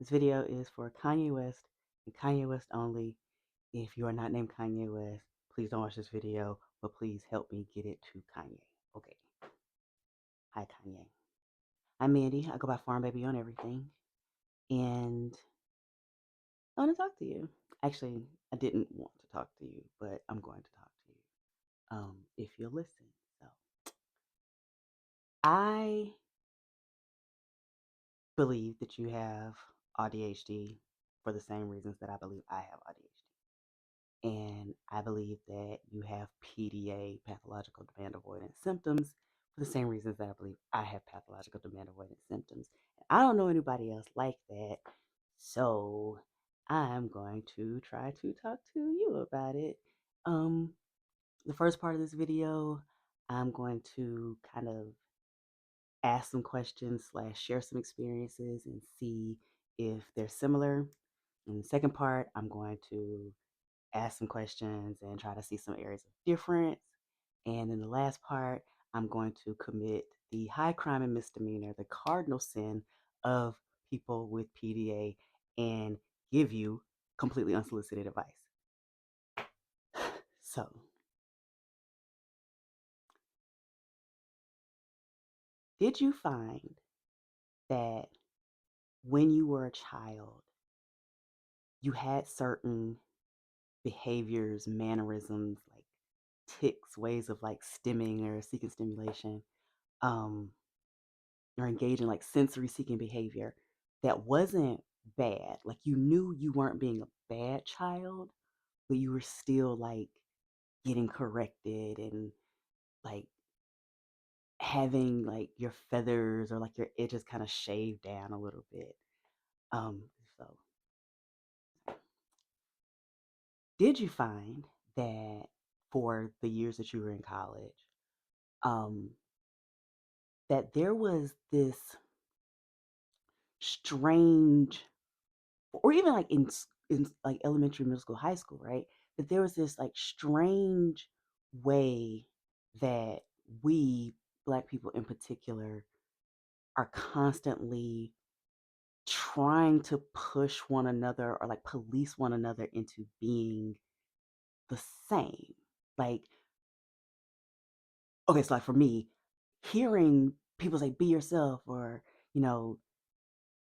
This video is for Kanye West and Kanye West only. If you are not named Kanye West, please don't watch this video, but please help me get it to Kanye. Okay. Hi, Kanye. I'm Mandy. I go by Farm Baby on everything. And I want to talk to you. Actually, I didn't want to talk to you, but I'm going to talk to you if you'll listen. So, I believe that you have ADHD for the same reasons that I believe I have ADHD. And I believe that you have PDA, pathological demand avoidance symptoms, for the same reasons that I believe I have pathological demand avoidance symptoms. And I don't know anybody else like that, so I'm going to try to talk to you about it. Um, the first part of this video, I'm going to kind of ask some questions slash share some experiences and see if they're similar. In the second part, I'm going to ask some questions and try to see some areas of difference. And in the last part, I'm going to commit the high crime and misdemeanor, the cardinal sin of people with PDA, and give you completely unsolicited advice. So, did you find that when you were a child, you had certain behaviors, mannerisms, like ticks, ways of like stimming or seeking stimulation, um, or engage in like sensory seeking behavior that wasn't bad? Like you knew you weren't being a bad child, but you were still like getting corrected and like having like your feathers or like your edges kind of shaved down a little bit. Um, so did you find that for the years that you were in college, um, that there was this strange, or even like in like elementary, middle school, high school, right? That there was this like strange way that we Black people in particular are constantly trying to push one another or like police one another into being the same. Like, okay, so like for me, hearing people say be yourself, or you know,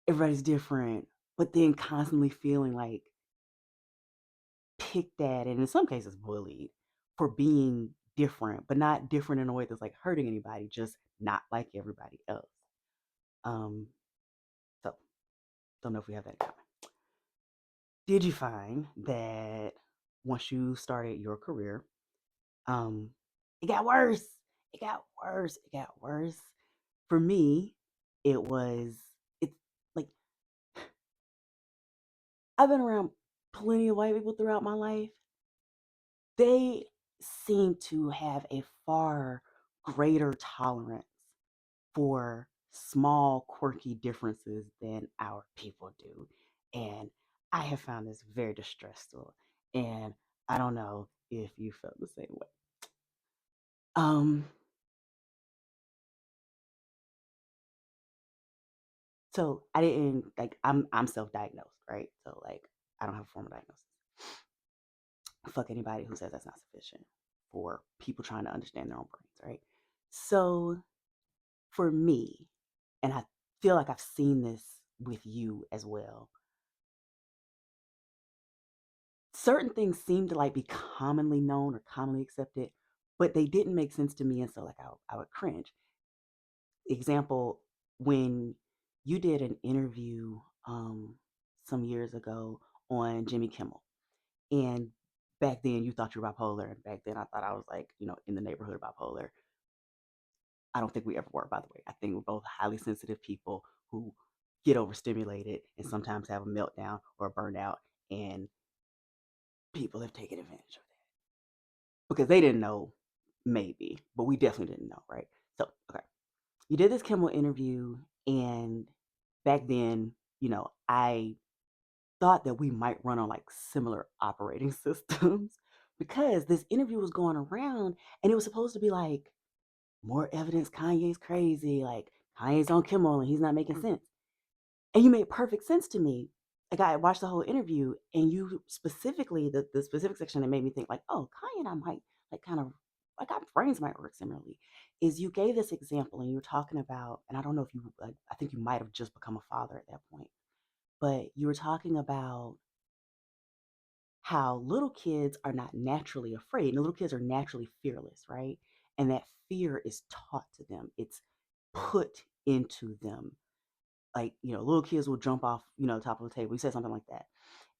everybody's different, but then constantly feeling like picked at and in some cases bullied for being different, but not different in a way that's like hurting anybody, just not like everybody else. Um, so don't know if we have that in common. Did you find that once you started your career, um, it got worse? It got worse. It got worse. For me, it was it's like I've been around plenty of white people throughout my life. They seem to have a far greater tolerance for small, quirky differences than our people do. And I have found this very distressful. And I don't know if you felt the same way. Um, so I didn't like I'm self-diagnosed, right? So like I don't have a formal diagnosis. Fuck anybody who says that's not sufficient for people trying to understand their own brains, right? So for me, and I feel like I've seen this with you as well, certain things seem to like be commonly known or commonly accepted, but they didn't make sense to me, and so like I would cringe. Example, when you did an interview some years ago on Jimmy Kimmel, and back then you thought you were bipolar, and back then I thought I was like, in the neighborhood of bipolar. I don't think we ever were, by the way. I think we're both highly sensitive people who get overstimulated and sometimes have a meltdown or a burnout, and people have taken advantage of that because they didn't know, maybe, but we definitely didn't know, right? So, okay, you did this Kimmel interview, and back then, I thought that we might run on like similar operating systems because this interview was going around and it was supposed to be like more evidence Kanye's crazy, like Kanye's on Kimmel and he's not making sense. And you made perfect sense to me. Like I watched the whole interview, and you specifically the specific section that made me think like, oh, Kanye and I might like kind of like our brains might work similarly. Is you gave this example, and you were talking about, and I don't know if you, I think you might have just become a father at that point, but you were talking about how little kids are not naturally afraid, and little kids are naturally fearless, right? And that fear is taught to them. It's put into them, like little kids will jump off top of the table. You said something like that,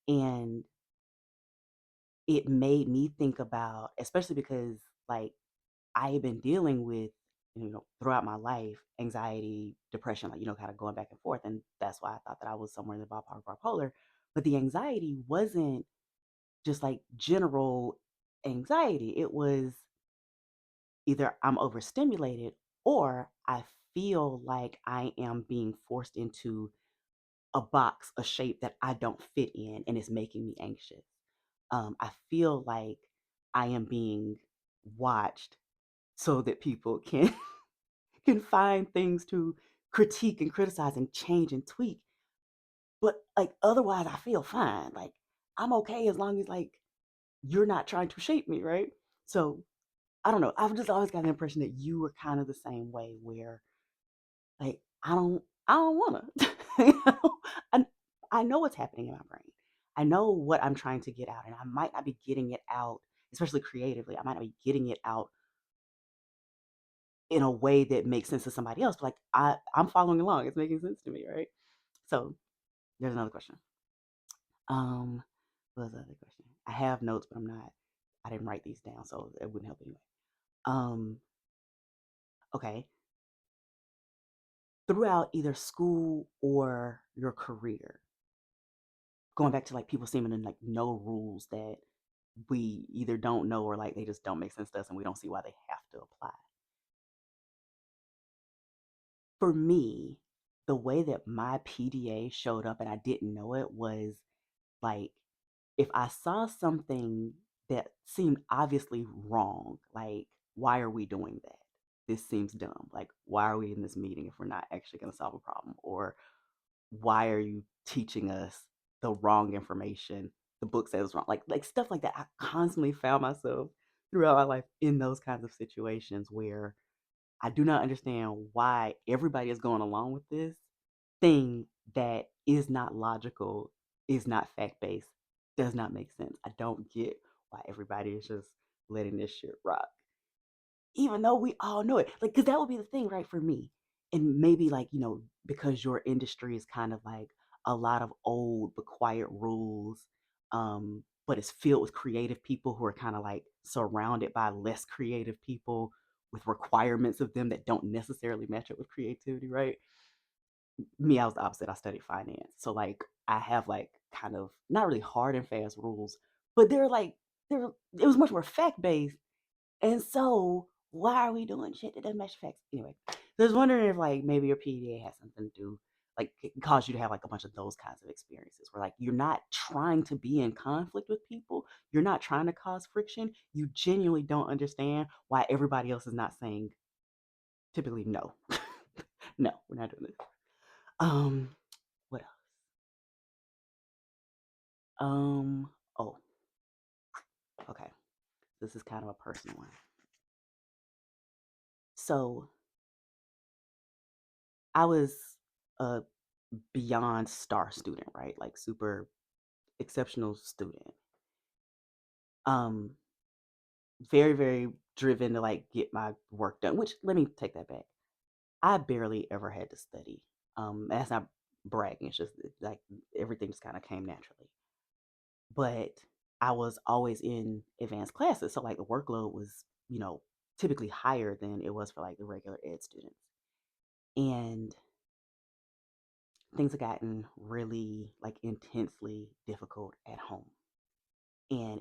and it made me think about, especially because like I have been dealing with throughout my life anxiety, depression, like kind of going back and forth, and that's why I thought that I was somewhere in the ballpark of bipolar. But the anxiety wasn't just like general anxiety. It was either I'm overstimulated, or I feel like I am being forced into a box, a shape that I don't fit in, and it's making me anxious. I feel like I am being watched so that people can can find things to critique and criticize and change and tweak. But like otherwise, I feel fine. Like I'm okay as long as like you're not trying to shape me, right? So I don't know. I've just always got the impression that you were kind of the same way, where like I don't wanna. You know? I I know what's happening in my brain. I know what I'm trying to get out, and I might not be getting it out, especially creatively. I might not be getting it out in a way that makes sense to somebody else. But like I'm following along. It's making sense to me, right? So there's another question. Um, what was the other question? I have notes, but I didn't write these down, so it wouldn't help anyway. Um, okay. Throughout either school or your career, going back to like people seeming to like know rules that we either don't know, or like they just don't make sense to us and we don't see why they have to apply. For me, the way that my PDA showed up and I didn't know it was like if I saw something that seemed obviously wrong, like why are we doing that? This seems dumb. Like why are we in this meeting if we're not actually going to solve a problem? Or why are you teaching us the wrong information? The book says wrong. Like stuff like that. I constantly found myself throughout my life in those kinds of situations where I do not understand why everybody is going along with this thing that is not logical, is not fact based, does not make sense. I don't get why everybody is just letting this shit rock, even though we all know it. Like, because that would be the thing, right, for me. And maybe, like, because your industry is kind of like a lot of old but quiet rules, but it's filled with creative people who are kind of like surrounded by less creative people with requirements of them that don't necessarily match up with creativity, right? Me, I was the opposite. I studied finance. So, like, I have like kind of not really hard and fast rules, but it was much more fact based, and so, why are we doing shit that doesn't match facts? Anyway, so I was wondering if like maybe your PDA has something to do, like it cause you to have like a bunch of those kinds of experiences where like you're not trying to be in conflict with people, you're not trying to cause friction, you genuinely don't understand why everybody else is not saying typically no. No, we're not doing this. Um, what else? Um, oh, okay. This is kind of a personal one. So I was a beyond star student, right? Like super exceptional student. Um, very, very driven to like get my work done, which let me take that back. I barely ever had to study. That's not bragging, it's just like everything just kind of came naturally. But I was always in advanced classes. So like the workload was, typically higher than it was for like the regular ed students. And things have gotten really like intensely difficult at home, and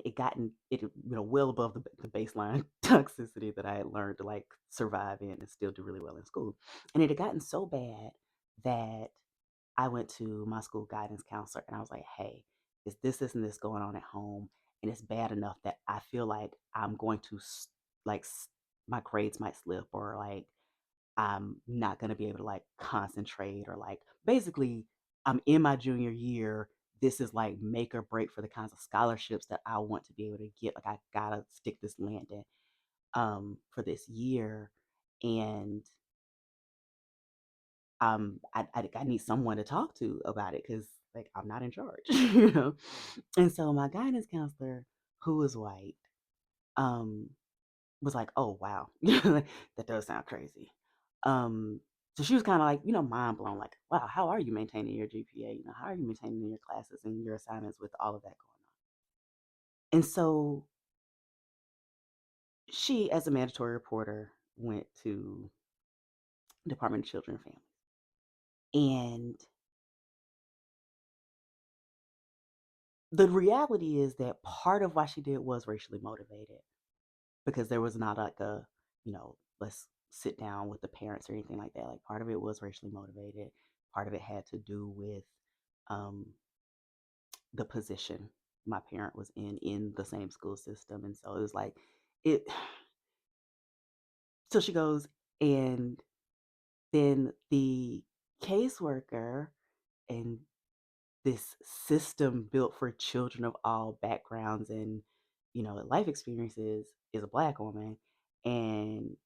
well above the baseline toxicity that I had learned to like survive in and still do really well in school. And it had gotten so bad that I went to my school guidance counselor and I was like, hey, is this and this going on at home, and it's bad enough that I feel like I'm going to like my grades might slip, or like I'm not going to be able to like concentrate, or like basically I'm in my junior year. This is like make or break for the kinds of scholarships that I want to be able to get. Like I gotta stick this landing for this year. And I need someone to talk to about it because like I'm not in charge, you know. And so my guidance counselor, who was white, um, was like, "Oh wow, that does sound crazy." Um, so she was kind of like, mind blown, like, "Wow, how are you maintaining your GPA? How are you maintaining your classes and your assignments with all of that going on?" And so she, as a mandatory reporter, went to Department of Children and Families, and the reality is that part of why she did was racially motivated because there was not like a, let's sit down with the parents or anything like that. Like part of it was racially motivated. Part of it had to do with um, the position my parent was in the same school system. And so it was like, it, so she goes, and then the caseworker and this system built for children of all backgrounds and life experiences is a black woman, and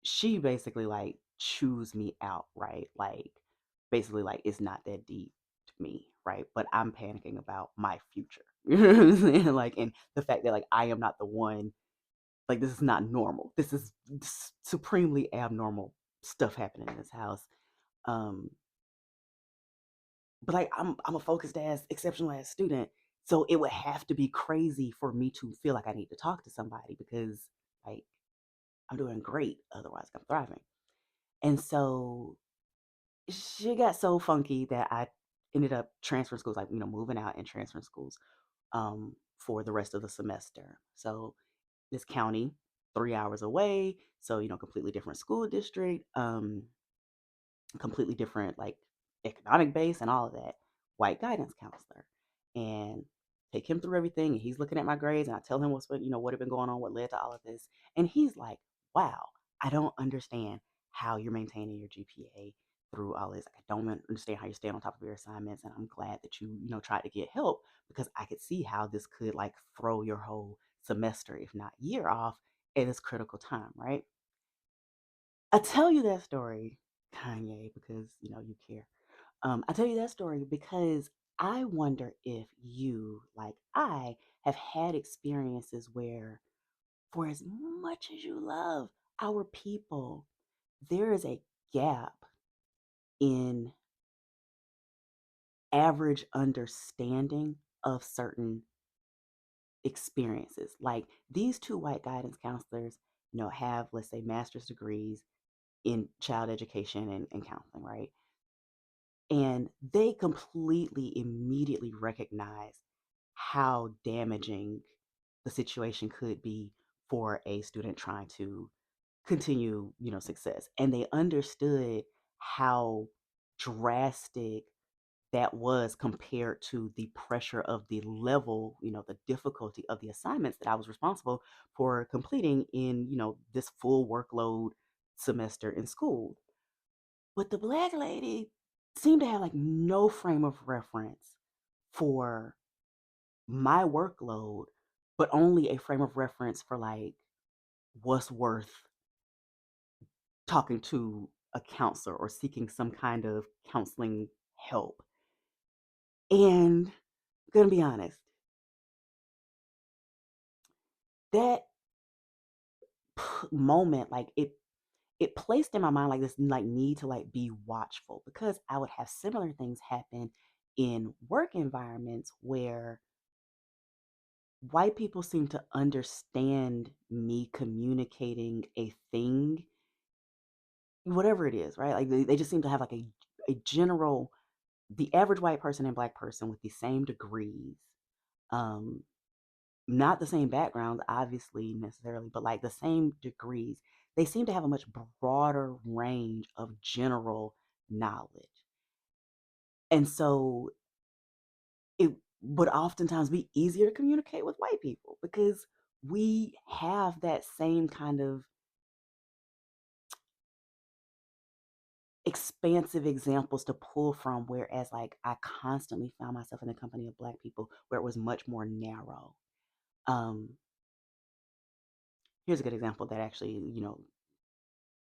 she basically like chews me out, right? Like basically like it's not that deep to me, right? But I'm panicking about my future. You know what I'm saying? Like, and the fact that like I am not the one, like this is not normal. This is supremely abnormal stuff happening in this house. Um, but like I'm a focused ass, exceptional ass student. So it would have to be crazy for me to feel like I need to talk to somebody because like I'm doing great, otherwise I'm thriving. And so she got so funky that I ended up transferring schools, like, moving out and transferring schools for the rest of the semester. So this county, 3 hours away. So, completely different school district. Completely different like economic base and all of that. White guidance counselor, and take him through everything. And he's looking at my grades, and I tell him what had been going on, what led to all of this, and he's like, "Wow, I don't understand how you're maintaining your GPA through all this. Like, I don't understand how you're staying on top of your assignments, and I'm glad that you tried to get help because I could see how this could like throw your whole semester, if not year, off at this critical time, right?" I tell you that story, Kanye, because you care. I tell you that story because I wonder if you, like I, have had experiences where, for as much as you love our people, there is a gap in average understanding of certain experiences. Like these two white guidance counselors, have, let's say, master's degrees in child education and counseling, right? And they completely immediately recognize how damaging the situation could be for a student trying to continue, success. And they understood how drastic that was compared to the pressure of the level, the difficulty of the assignments that I was responsible for completing in, this full workload semester in school. But the black lady seemed to have like no frame of reference for my workload, but only a frame of reference for like what's worth talking to a counselor or seeking some kind of counseling help. And I'm gonna be honest, that moment, like it placed in my mind like this like need to like be watchful because I would have similar things happen in work environments where white people seem to understand me communicating a thing, whatever it is, right? Like they just seem to have like a general, the average white person and black person with the same degrees, um, not the same backgrounds, obviously, necessarily, but like the same degrees. They seem to have a much broader range of general knowledge. And so it would oftentimes be easier to communicate with white people because we have that same kind of expansive examples to pull from, whereas like I constantly found myself in the company of black people where it was much more narrow. Um, Here's a good example that actually,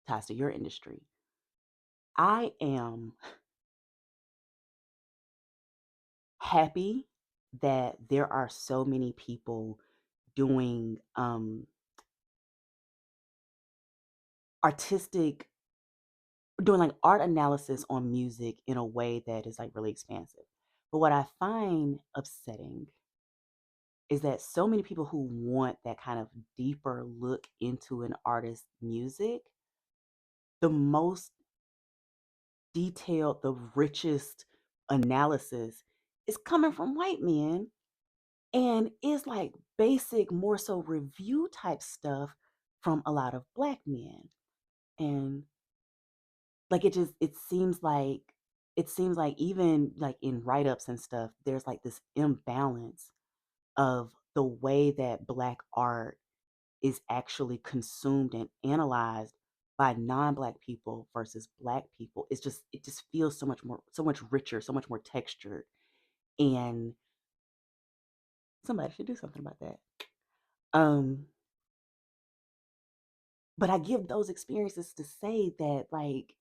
ties to your industry. I am happy that there are so many people doing artistic doing like art analysis on music in a way that is like really expansive. But what I find upsetting is that so many people who want that kind of deeper look into an artist's music, the most detailed, the richest analysis is coming from white men, and is like basic, more so review type stuff from a lot of black men. And like it seems like even like in write-ups and stuff, there's like this imbalance of the way that black art is actually consumed and analyzed by non-black people versus black people. It just feels so much richer, so much more textured. And somebody should do something about that. um but I give those experiences to say that, like,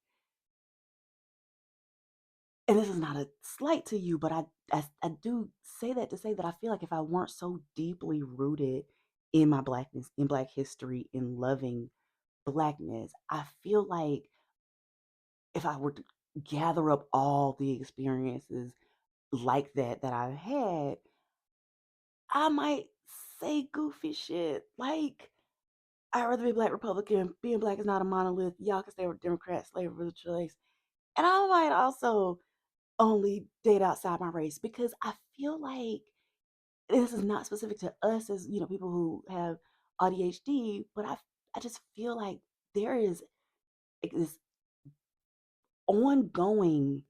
and this is not a slight to you, but I do say that to say that I feel like if I weren't so deeply rooted in my blackness, in black history, in loving blackness, I feel like if I were to gather up all the experiences like that I've had, I might say goofy shit like, I'd rather be a black Republican. Being black is not a monolith. Y'all can stay with Democrats, slavery was a choice. And I might also only date outside my race, because I feel like this is not specific to us as people who have ADHD, but I just feel like there is like this ongoing,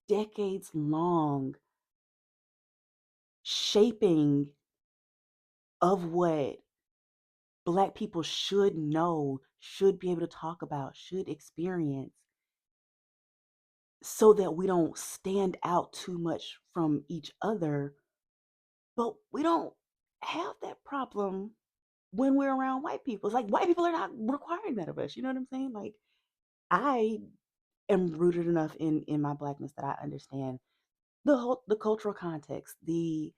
decades long shaping of what black people should know, should be able to talk about, should experience, so that we don't stand out too much from each other. But we don't have that problem when we're around white people. It's like white people are not requiring that of us. You know what I'm saying? Like, I am rooted enough in my blackness that I understand the cultural context, the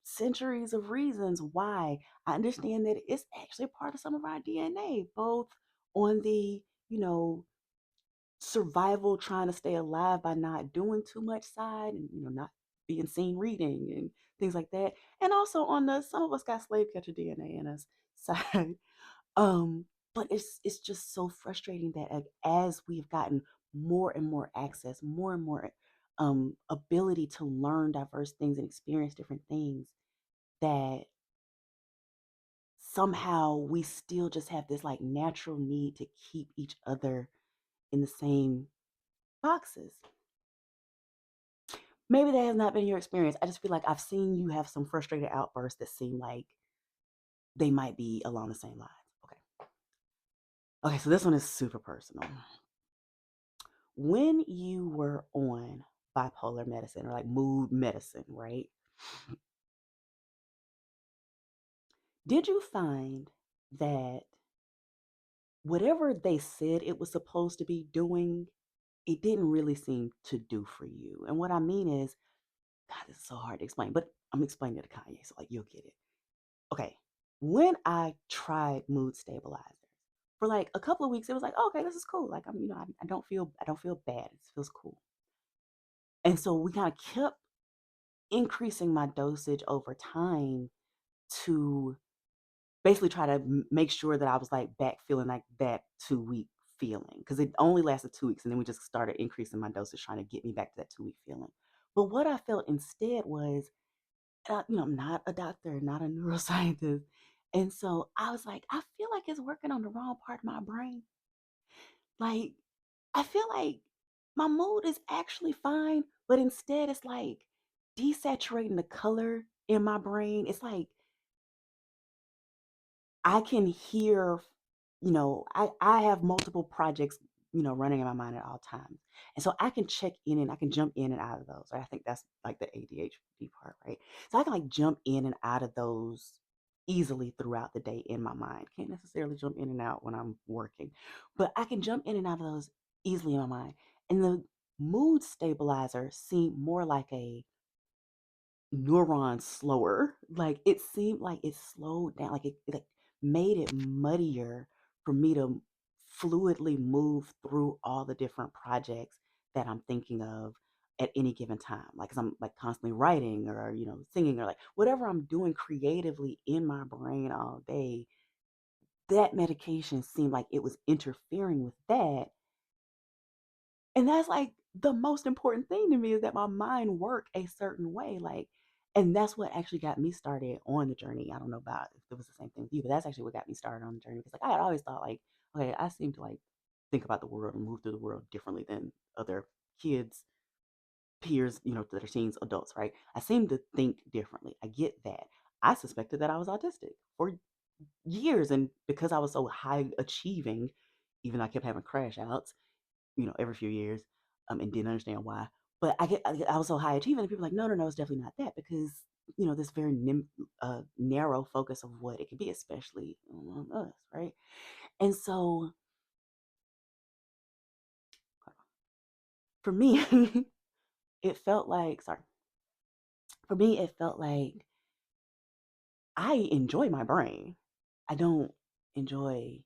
centuries of reasons why. I understand that it's actually part of some of our DNA, both on the you know survival, trying to stay alive by not doing too much side, and not being seen reading and things like that, and also on the some of us got slave catcher DNA in us side. um but it's just so frustrating that, as we've gotten more and more access, more and more ability to learn diverse things and experience different things, that somehow we still just have this like natural need to keep each other in the same boxes. Maybe that has not been your experience. I just feel like I've seen you have some frustrated outbursts that seem like they might be along the same lines. Okay. Okay, so this one is super personal. When you were on bipolar medicine, or like mood medicine, right? Did you find that whatever they said it was supposed to be doing, it didn't really seem to do for you? And what I mean is, God, this is so hard to explain, but I'm explaining it to Kanye, so like you'll get it. Okay, when I tried mood stabilizers for like a couple of weeks, it was like, oh, okay, this is cool. Like I don't feel bad. It feels cool. And so we kind of kept increasing my dosage over time to basically try to make sure that I was like back feeling like that 2 week feeling, because it only lasted 2 weeks, and then we just started increasing my dosage trying to get me back to that 2 week feeling. But what I felt instead was, I'm not a doctor, not a neuroscientist. And so I was like, I feel like it's working on the wrong part of my brain. Like, I feel like my mood is actually fine, but instead it's like desaturating the color in my brain. It's like I can hear, I have multiple projects running in my mind at all times. And so I can check in and I can jump in and out of those. Right? I think that's like the ADHD part, right? So I can like jump in and out of those easily throughout the day in my mind. Can't necessarily jump in and out when I'm working, but I can jump in and out of those easily in my mind. And the mood stabilizer seemed more like a neurons slower. Like it seemed like it slowed down, like it like made it muddier for me to fluidly move through all the different projects that I'm thinking of at any given time. Like, 'cause I'm like constantly writing or, singing or like whatever I'm doing creatively in my brain all day, that medication seemed like it was interfering with that. And that's like the most important thing to me is that my mind work a certain way. Like, and that's what actually got me started on the journey. I don't know about if it was the same thing with you, but that's actually what got me started on the journey. Because like I had always thought like, okay, I seem to like think about the world and move through the world differently than other kids, peers, that are teens, adults, right? I seem to think differently. I get that. I suspected that I was autistic for years. And because I was so high achieving, even though I kept having crash outs, every few years, and didn't understand why. But I was so high achieving, and people were like, no, no, no, it's definitely not that because this very narrow focus of what it could be, especially among us, right? And so for me, it felt like sorry. For me, it felt like I enjoy my brain. I don't enjoy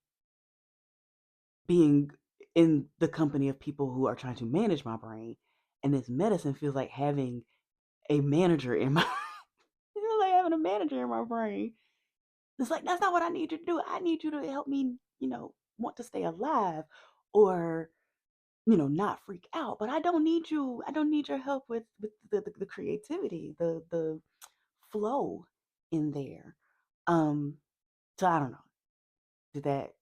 being in the company of people who are trying to manage my brain. And this medicine feels like having a manager in my it feels like having a manager in my brain. It's like that's not what I need you to do. I need you to help me, want to stay alive or, not freak out. But I don't need you. I don't need your help with the creativity, the flow in there. Um, so I don't know. Did that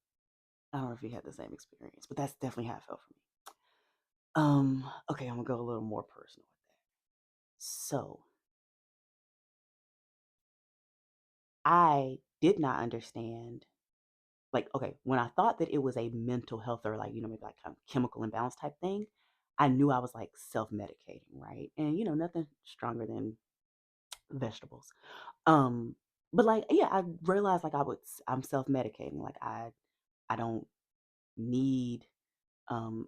I don't know if you had the same experience, but that's definitely how it felt for me. Okay, I'm gonna go a little more personal with that. So I did not understand, like, okay, when I thought that it was a mental health or like, maybe like kind of chemical imbalance type thing, I knew I was like self-medicating, right? And nothing stronger than vegetables. Um, but like, yeah, I realized like I'm self-medicating. Like I don't need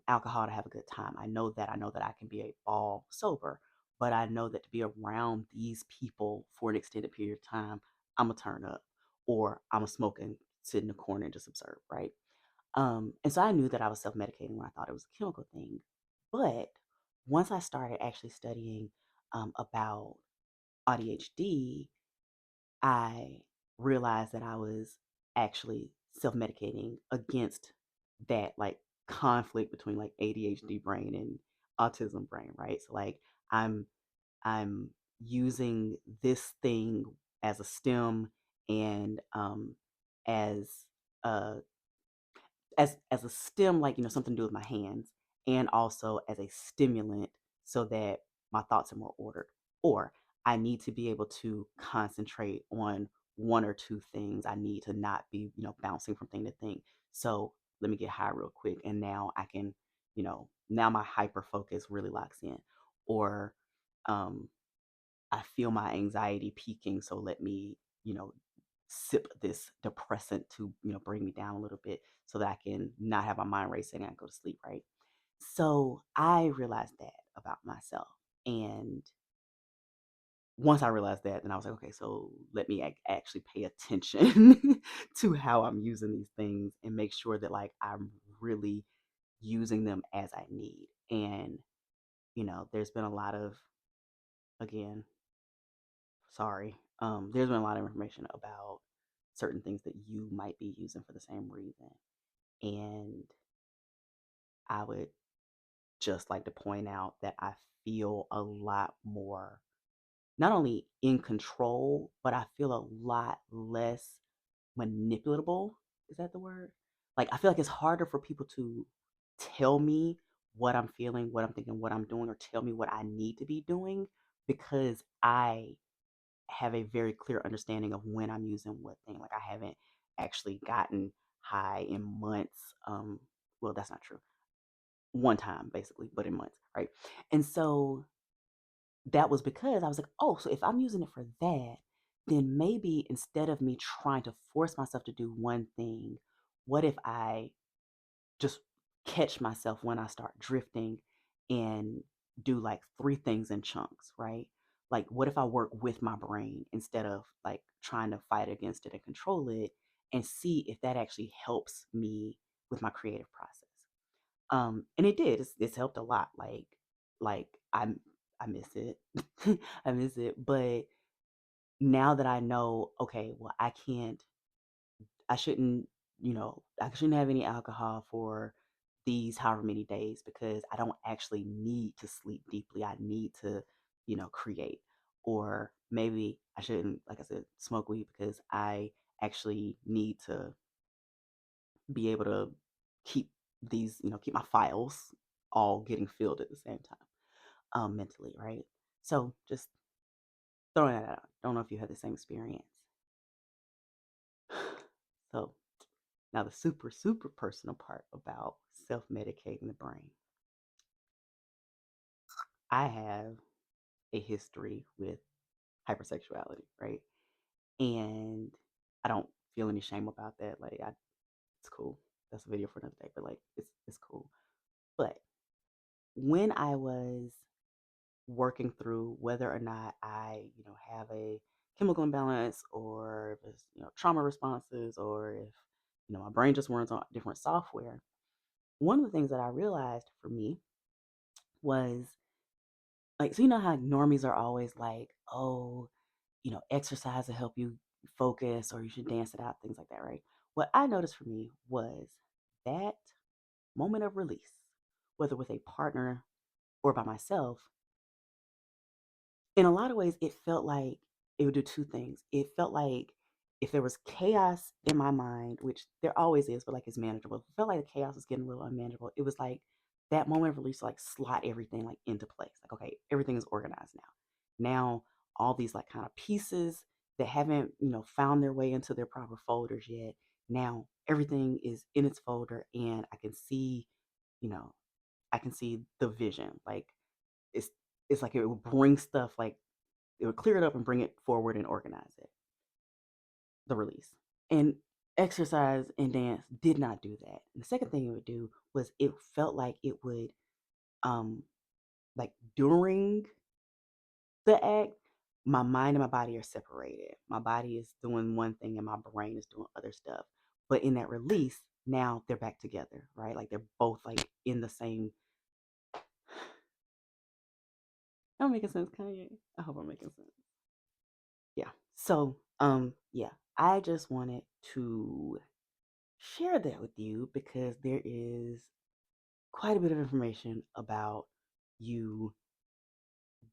alcohol to have a good time. I know that I can be a ball sober, but I know that to be around these people for an extended period of time, I'm gonna turn up or I'm gonna smoke and sit in the corner and just observe, right? And so I knew that I was self medicating when I thought it was a chemical thing. But once I started actually studying about ADHD, I realized that I was actually self medicating against that like conflict between like ADHD brain and autism brain, right? So like I'm I'm using this thing as a stem and as a as a stem, like something to do with my hands, and also as a stimulant so that my thoughts are more ordered. Or I need to be able to concentrate on one or two things. I need to not be bouncing from thing to thing. So let me get high real quick, and now I can now my hyper focus really locks in. Or um I feel my anxiety peaking, so let me, sip this depressant to, bring me down a little bit so that I can not have my mind racing and go to sleep, right? So I realized that about myself. And once I realized that, then I was like, okay, so let me actually pay attention to how I'm using these things and make sure that like I'm really using them as I need. And, there's been a lot of, again, sorry. There's been a lot of information about certain things that you might be using for the same reason. And I would just like to point out that I feel a lot more, not only in control, but I feel a lot less manipulatable. Is that the word? Like, I feel like it's harder for people to tell me what I'm feeling, what I'm thinking, what I'm doing, or tell me what I need to be doing because I have a very clear understanding of when I'm using what thing. Like I haven't actually gotten high in months. Well, that's not true. one time basically, but in months, right? And so that was because I was like, oh, so if I'm using it for that, then maybe instead of me trying to force myself to do one thing, what if I just catch myself when I start drifting and do like three things in chunks, right? Like, what if I work with my brain instead of like trying to fight against it and control it and see if that actually helps me with my creative process? And it did. It's helped a lot. Like I miss it. I miss it. But now that I know, okay, well, I shouldn't, I shouldn't have any alcohol for these however many days because I don't actually need to sleep deeply. I need to, create. Or maybe I shouldn't, like I said, smoke weed because I actually need to be able to keep keep my files all getting filled at the same time, mentally, right? So just throwing that out. Don't know if you had the same experience. So now the super, super personal part about self-medicating the brain. I have a history with hypersexuality, right? And I don't feel any shame about that. It's cool. That's a video for another day, but like it's cool. But when I was working through whether or not I, have a chemical imbalance or if it's, trauma responses or if, my brain just runs on different software. One of the things that I realized for me was like, so you know how normies are always like, oh, exercise will help you focus or you should dance it out, things like that, right? What I noticed for me was that moment of release, whether with a partner or by myself, in a lot of ways, it felt like it would do two things. It felt like if there was chaos in my mind, which there always is, but like it's manageable. It felt like the chaos was getting a little unmanageable. It was like that moment of release, like slot everything like into place. Like, okay, everything is organized now. Now all these like kind of pieces that haven't, found their way into their proper folders yet. Now everything is in its folder and you know, I can see the vision. Like it's it's like it will bring stuff like it would clear it up and bring it forward and organize it, the release. And exercise and dance did not do that. And the second thing it would do was it felt like it would, um, like during the act, my mind and my body are separated. My body is doing one thing and my brain is doing other stuff. But in that release, now they're back together, right? Like they're both like in the same. I'm making sense, Kanye. I hope I'm making sense. Yeah. So, yeah, I just wanted to share that with you because there is quite a bit of information about you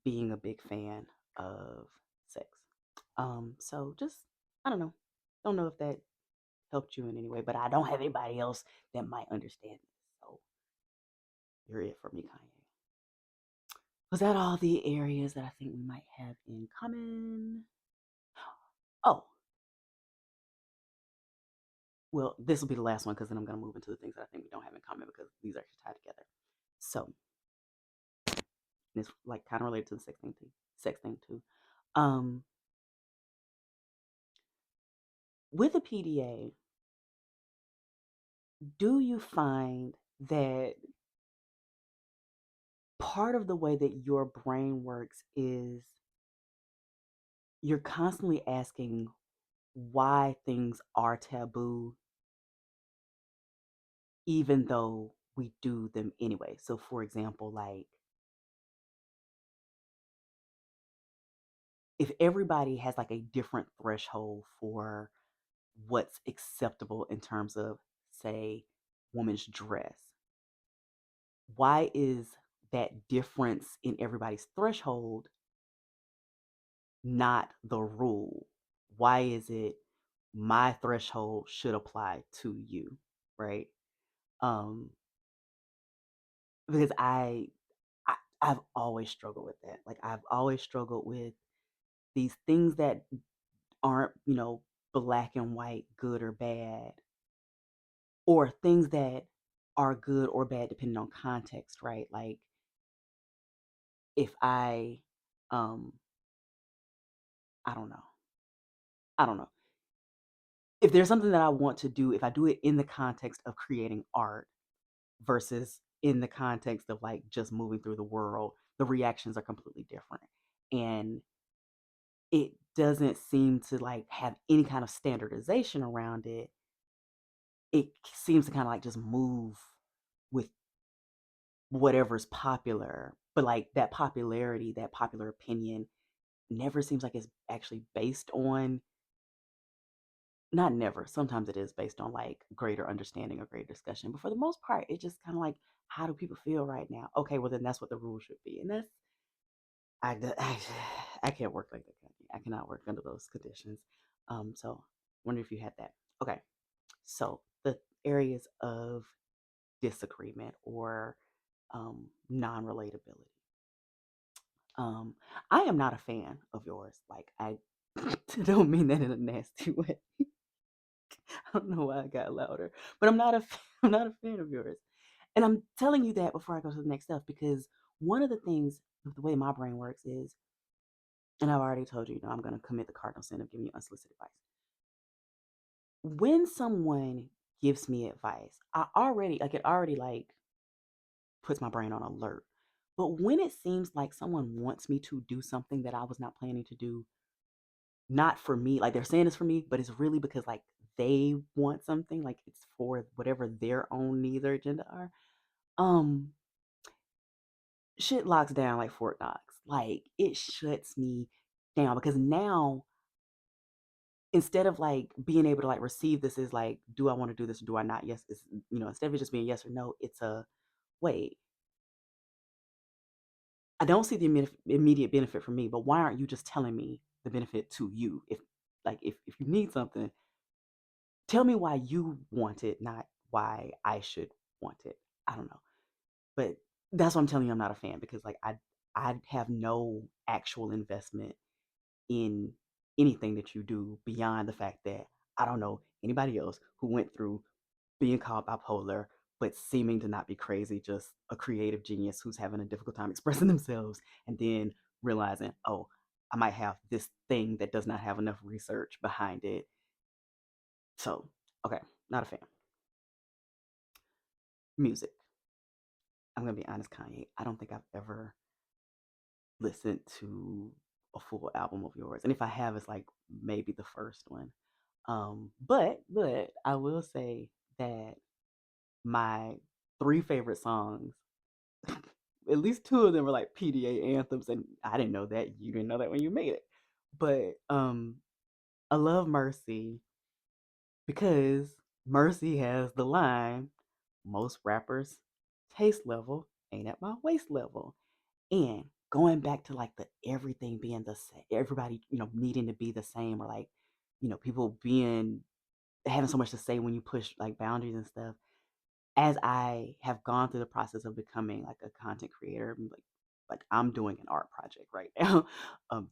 being a big fan of sex. So just I don't know. Don't know if that helped you in any way, but I don't have anybody else that might understand this. So you're it for me, Kanye. Was that all the areas that I think we might have in common? Oh, well, this will be the last one because then I'm going to move into the things that I think we don't have in common because these are actually tied together. So, and it's like kind of related to the sex thing too. Sex thing too. Um, with a PDA, do you find that part of the way that your brain works is you're constantly asking why things are taboo, even though we do them anyway? So, for example, like if everybody has like a different threshold for what's acceptable in terms of, say, woman's dress, why is that difference in everybody's threshold not the rule? Why is it my threshold should apply to you, right? Um, because I've always struggled with that. Like I've always struggled with these things that aren't, black and white, good or bad, or things that are good or bad depending on context, right? Like if um, I don't know, I don't know. If there's something that I want to do, if I do it in the context of creating art versus in the context of like just moving through the world, the reactions are completely different. And it doesn't seem to like have any kind of standardization around it. It seems to kind of like just move with whatever's popular. But like that popularity, that popular opinion never seems like it's actually based on, not never, sometimes it is based on like greater understanding or greater discussion. But for the most part, it's just kind of like, how do people feel right now? Okay, well, then that's what the rule should be. And that's, I, I can't work like that. I cannot work under those conditions. So wonder if you had that. Okay. So the areas of disagreement or non-relatability. Um, I am not a fan of yours. Like I don't mean that in a nasty way. I don't know why I got louder, but I'm not a fan of yours. And I'm telling you that before I go to the next stuff because one of the things, the way my brain works is, and I've already told you, I'm going to commit the cardinal sin of giving you unsolicited advice. When someone gives me advice, I already like it already like puts my brain on alert. But when it seems like someone wants me to do something that I was not planning to do, not for me, like they're saying it's for me, but it's really because like they want something, like it's for whatever their own needs or agenda are. Um, Shit locks down like Fort Knox. Like it shuts me down because now instead of like being able to like receive this as like, do I want to do this or do I not? Yes, it's, instead of it just being yes or no, it's a wait. I don't see the immediate benefit for me, but why aren't you just telling me the benefit to you? If like if you need something, tell me why you want it, not why I should want it. I don't know, but that's what I'm telling you. I'm not a fan because like I have no actual investment in anything that you do beyond the fact that I don't know anybody else who went through being called bipolar, but seeming to not be crazy, just a creative genius who's having a difficult time expressing themselves, and then realizing, oh, I might have this thing that does not have enough research behind it. So, okay, not a fan. Music. I'm gonna be honest, Kanye. I don't think I've ever listened to a full album of yours, and if I have, it's like maybe the first one. But I will say that my three favorite songs, at least two of them were like PDA anthems, and I didn't know that. You didn't know that when you made it. But I love Mercy because Mercy has the line, most rappers' taste level ain't at my waist level. And going back to like the everything being the same, everybody, needing to be the same, or like, people being having so much to say when you push like boundaries and stuff. As I have gone through the process of becoming like a content creator, like I'm doing an art project right now.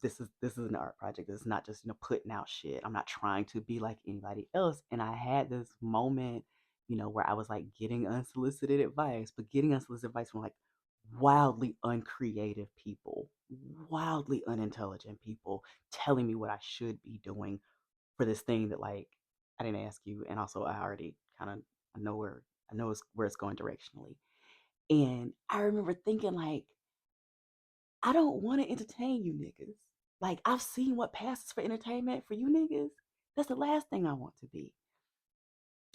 This is an art project. It's not just putting out shit. I'm not trying to be like anybody else. And I had this moment, where I was like getting unsolicited advice, but getting unsolicited advice from like wildly uncreative people, wildly unintelligent people telling me what I should be doing for this thing that like I didn't ask you, and also I already kind of I know where I know where it's going directionally. And I remember thinking like, I don't want to entertain you niggas. Like I've seen what passes for entertainment for you niggas. That's the last thing I want to be.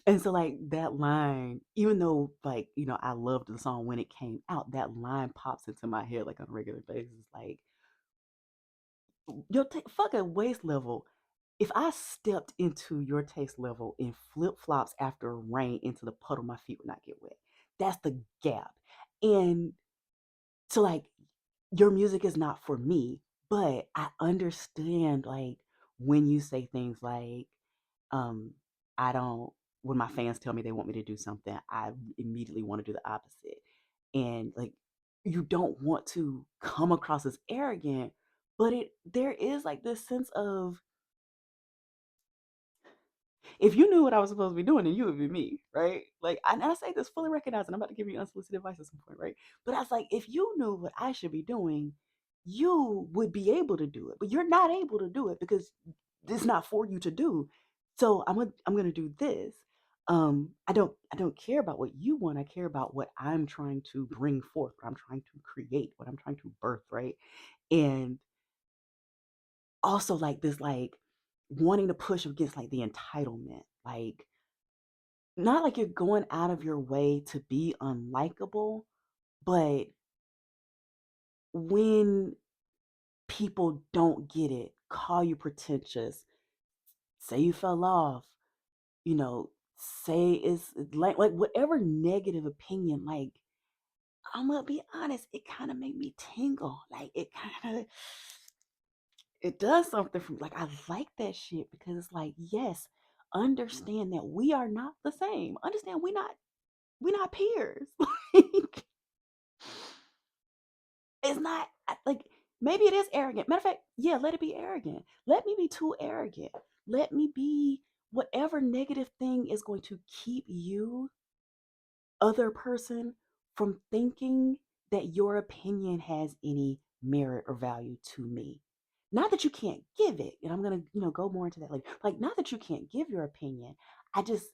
And so like that line, even though like I loved the song when it came out, that line pops into my head like on a regular basis. Like your fucking waist level. If I stepped into your taste level in flip flops after rain into the puddle, my feet would not get wet. That's the gap. And so, like, your music is not for me, but I understand, like, when you say things like, um, I don't, when my fans tell me they want me to do something, I immediately want to do the opposite. And, like, you don't want to come across as arrogant, but there is like this sense of If you knew what I was supposed to be doing, then you would be me, right? Like, and I say this fully recognizing I'm about to give you unsolicited advice at some point, right? But I was like, if you knew what I should be doing, you would be able to do it. But you're not able to do it because it's not for you to do. So I'm gonna do this. I don't care about what you want. I care about what I'm trying to bring forth, what I'm trying to create, what I'm trying to birth, right? And also like this like wanting to push against like the entitlement. Like not like you're going out of your way to be unlikable, but when people don't get it, call you pretentious, say you fell off, you know, say it's like whatever negative opinion, like I'm gonna be honest, it kind of made me tingle. Like it kind of it does something for me. Like I like that shit because it's like, yes, understand that we are not the same. Understand we not peers. Like it's not like maybe it is arrogant. Matter of fact, yeah, let it be arrogant. Let me be too arrogant. Let me be whatever negative thing is going to keep you, other person, from thinking that your opinion has any merit or value to me. Not that you can't give it, and I'm gonna, go more into that later. Like, not that you can't give your opinion. I just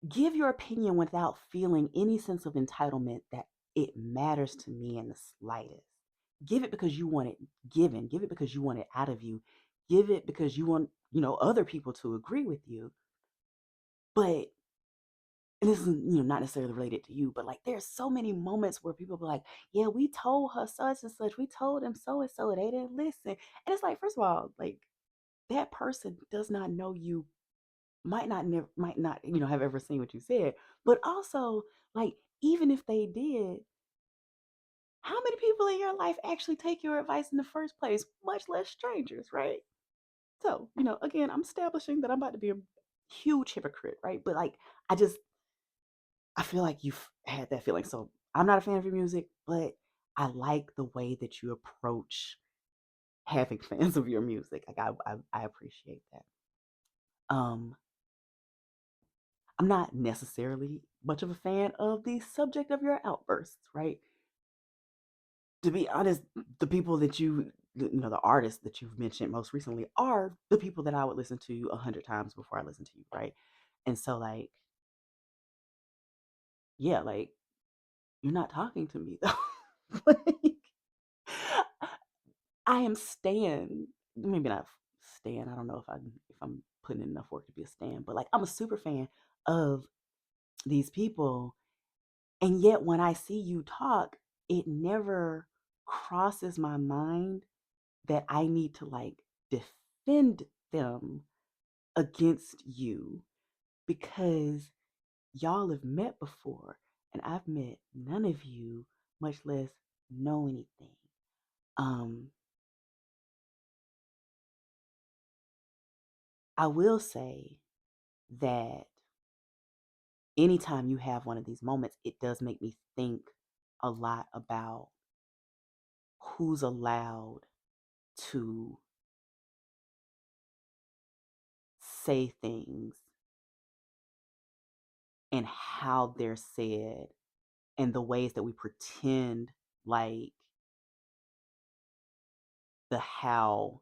give your opinion without feeling any sense of entitlement that it matters to me in the slightest. Give it because you want it given. Give it because you want it out of you. Give it because you want, other people to agree with you. But and this is, not necessarily related to you, but like there's so many moments where people be like, yeah, we told her such and such, we told them so and so, they didn't listen. And it's like, first of all, like that person does not know you, might not have ever seen what you said, but also like even if they did, how many people in your life actually take your advice in the first place, much less strangers, right? So again, I'm establishing that I'm about to be a huge hypocrite, right? But like I feel like you've had that feeling. So I'm not a fan of your music, but I like the way that you approach having fans of your music. Like I appreciate that. um I'm not necessarily much of a fan of the subject of your outbursts, right? To be honest, the people that the artists that you've mentioned most recently are the people that I would listen to 100 times before I listen to you, right? And so, like, yeah, like you're not talking to me though. Like, I am stan, maybe not stan. I don't know if I'm putting in enough work to be a stan, but like I'm a super fan of these people. And yet, when I see you talk, it never crosses my mind that I need to like defend them against you because y'all have met before and I've met none of you, much less know anything. Um, I will say that anytime you have one of these moments, it does make me think a lot about who's allowed to say things and how they're said and the ways that we pretend like the how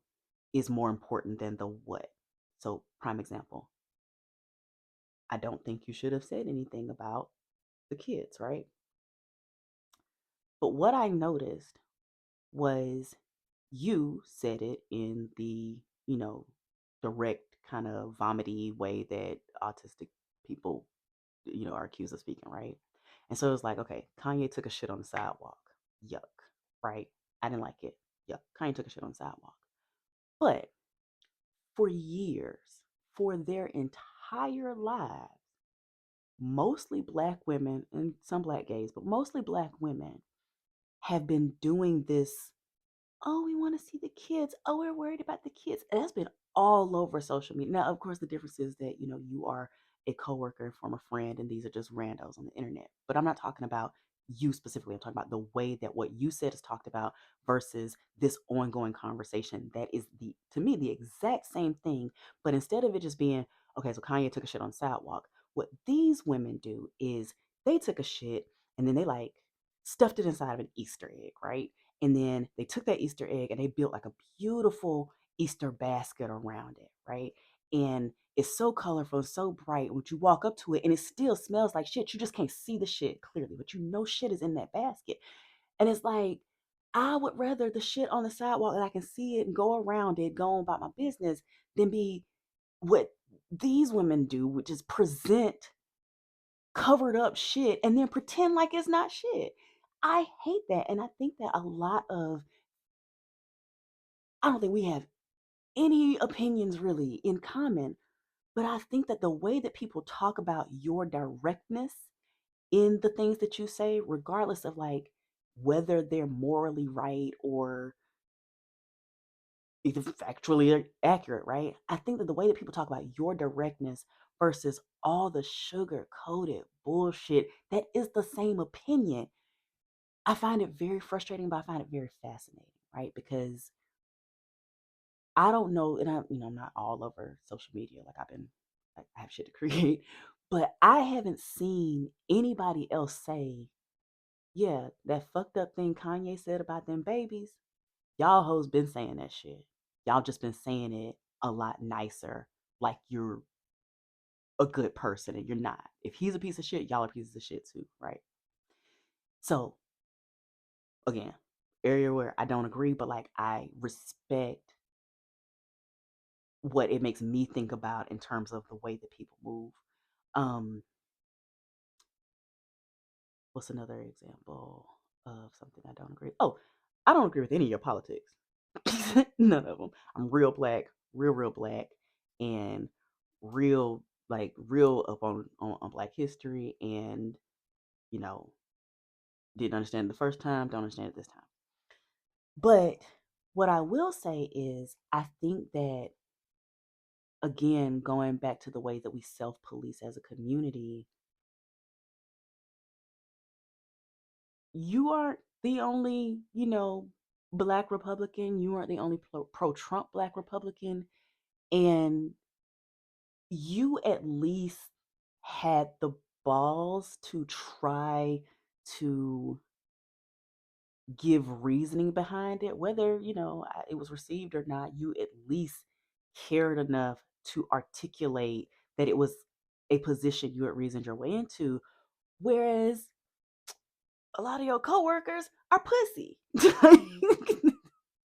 is more important than the what. So, prime example, I don't think you should have said anything about the kids, right? But what I noticed was you said it in the, direct kind of vomity way that autistic people, are accused of speaking, right? And so it was like, okay, Kanye took a shit on the sidewalk. Yuck, right? I didn't like it. Yuck. Kanye took a shit on the sidewalk. But for years, for their entire lives, mostly black women and some black gays, but mostly black women have been doing this. Oh, we want to see the kids. Oh, we're worried about the kids. And that's been all over social media. Now, of course, the difference is that, you are a coworker and former friend, and these are just randos on the internet. But I'm not talking about you specifically. I'm talking about the way that what you said is talked about versus this ongoing conversation that is, the to me, the exact same thing. But instead of it just being, okay, so Kanye took a shit on the sidewalk, what these women do is they took a shit and then they like stuffed it inside of an Easter egg, right? And then they took that Easter egg and they built like a beautiful Easter basket around it, right? And it's so colorful, so bright. When you walk up to it, and it still smells like shit. You just can't see the shit clearly, but you know shit is in that basket. And it's like, I would rather the shit on the sidewalk that I can see it and go around it, go on about my business, than be what these women do, which is present covered up shit and then pretend like it's not shit. I hate that. And I think that a lot of, I don't think we have any opinions really in common, but I think that the way that people talk about your directness in the things that you say, regardless of like whether they're morally right or either factually accurate, right? I think that the way that people talk about your directness versus all the sugar coated bullshit that is the same opinion, I find it very frustrating, but I find it very fascinating, right? Because I don't know, and I'm not all over social media. Like I have shit to create, but I haven't seen anybody else say, yeah, that fucked up thing Kanye said about them babies. Y'all hoes been saying that shit. Y'all just been saying it a lot nicer, like you're a good person and you're not. If he's a piece of shit, y'all are pieces of shit too, right? So again, area where I don't agree, but like I respect what it makes me think about in terms of the way that people move. Um, what's another example of something I don't agree? Oh, I don't agree with any of your politics. None of them. I'm real black, real black, and real real up on Black history, and you know didn't understand it the first time, don't understand it this time. But what I will say is, I think that again, going back to the way that we self police as a community, you aren't the only, black Republican. You aren't the only pro Trump black Republican. And you at least had the balls to try to give reasoning behind it, whether, it was received or not. You at least cared enough to articulate that it was a position you had reasoned your way into. Whereas a lot of your coworkers are pussy.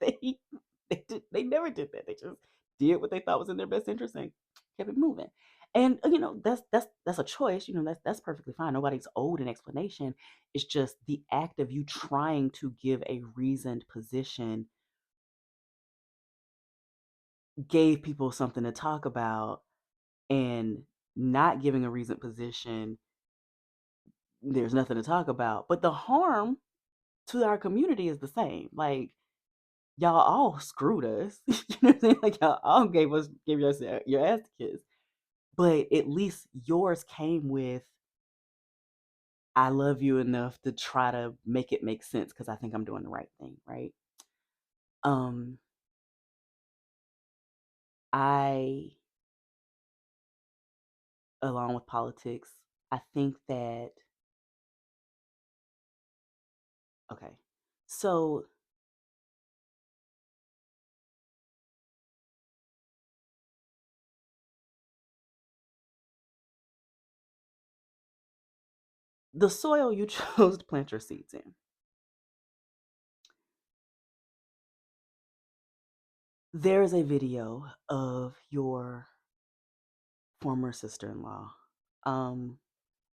they they never did that. They just did what they thought was in their best interest and kept it moving. And that's a choice. That's perfectly fine. Nobody's owed an explanation. It's just the act of you trying to give a reasoned position gave people something to talk about, and not giving a reasoned position, there's nothing to talk about. But the harm to our community is the same. Like, y'all all screwed us. You know what I'm saying? Like, y'all all gave your ass to kiss. But at least yours came with, I love you enough to try to make it make sense because I think I'm doing the right thing, right? Um, I, along with politics, I think that, okay, so the soil you chose to plant your seeds in, there's a video of your former sister-in-law, um,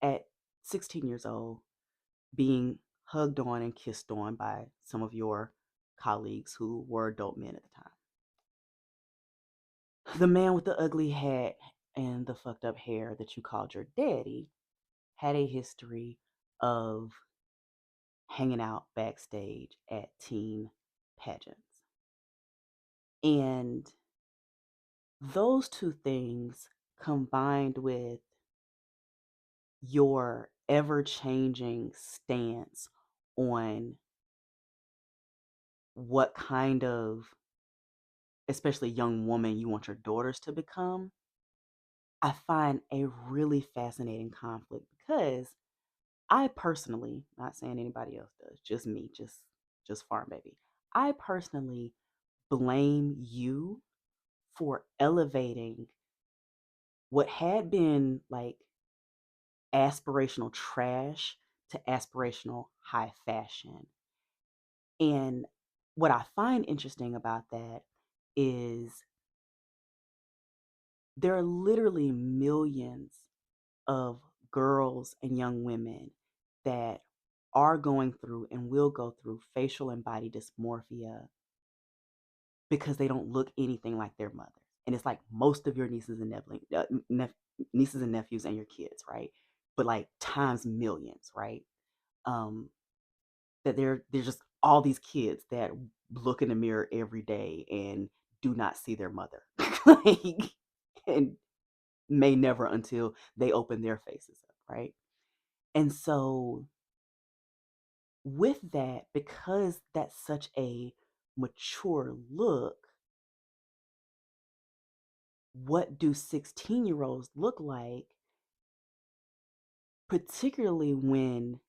at 16 years old, being hugged on and kissed on by some of your colleagues who were adult men at the time. The man with the ugly hat and the fucked up hair that you called your daddy had a history of hanging out backstage at teen pageants. And those two things, combined with your ever changing stance on what kind of, especially young woman, you want your daughters to become, I find a really fascinating conflict because I personally, not saying anybody else does, just me, just farm baby. I personally blame you for elevating what had been like aspirational trash to aspirational high fashion. And what I find interesting about that is there are literally millions of girls and young women that are going through and will go through facial and body dysmorphia because they don't look anything like their mothers. And it's like most of your nieces and nephews and your kids, right? But like times millions, right? Um, that there's just all these kids that look in the mirror every day and do not see their mother, like, and may never until they open their faces up, right? And so with that, because that's such a mature look, what do 16-year-olds look like, particularly when,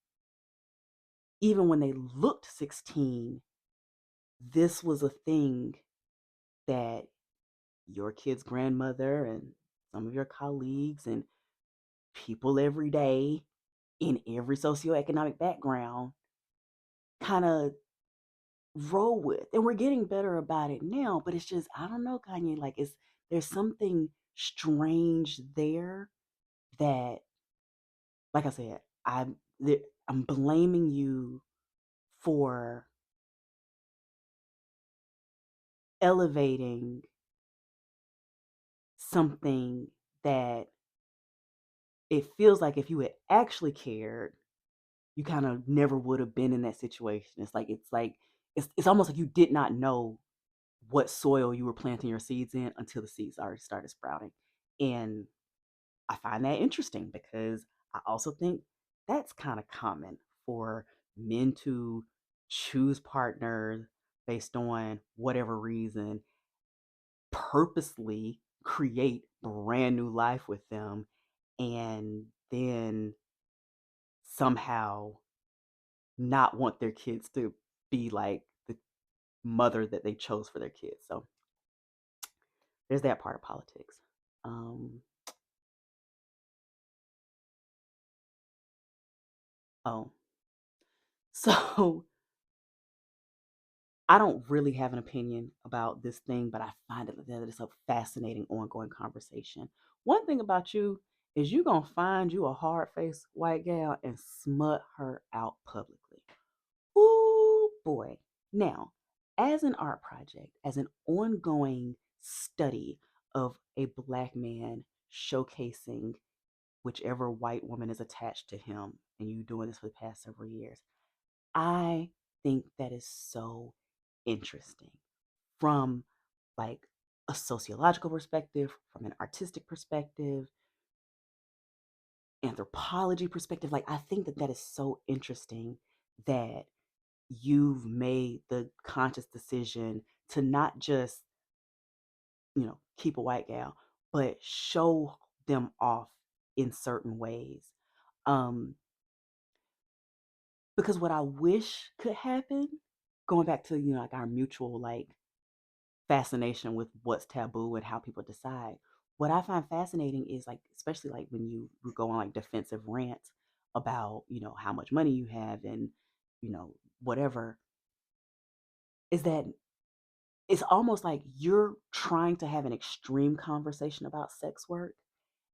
even when they looked 16, this was a thing that your kid's grandmother and some of your colleagues and people every day in every socioeconomic background kind of roll with. And we're getting better about it now, but it's just, I don't know, Kanye, like it's there's something strange there that, like I said, I'm blaming you for elevating something that it feels like if you had actually cared, you kind of never would have been in that situation. It's almost like you did not know what soil you were planting your seeds in until the seeds already started sprouting. And I find that interesting because I also think that's kind of common for men to choose partners based on whatever reason, purposely create brand new life with them, and then somehow not want their kids to be like the mother that they chose for their kids. So there's that part of politics. Um, oh, so I don't really have an opinion about this thing, but I find that it's a fascinating ongoing conversation. One thing about you is you gonna find you a hard faced white gal and smut her out publicly. Ooh boy. Now, as an art project, as an ongoing study of a black man showcasing whichever white woman is attached to him, and you doing this for the past several years, I think that is so interesting from like a sociological perspective, from an artistic perspective, anthropology perspective. Like, I think that that is so interesting that you've made the conscious decision to not just, keep a white gal, but show them off in certain ways. Um, because what I wish could happen, going back to, like our mutual like fascination with what's taboo and how people decide. What I find fascinating is like, especially like when you go on like defensive rants about, how much money you have and, whatever, is that it's almost like you're trying to have an extreme conversation about sex work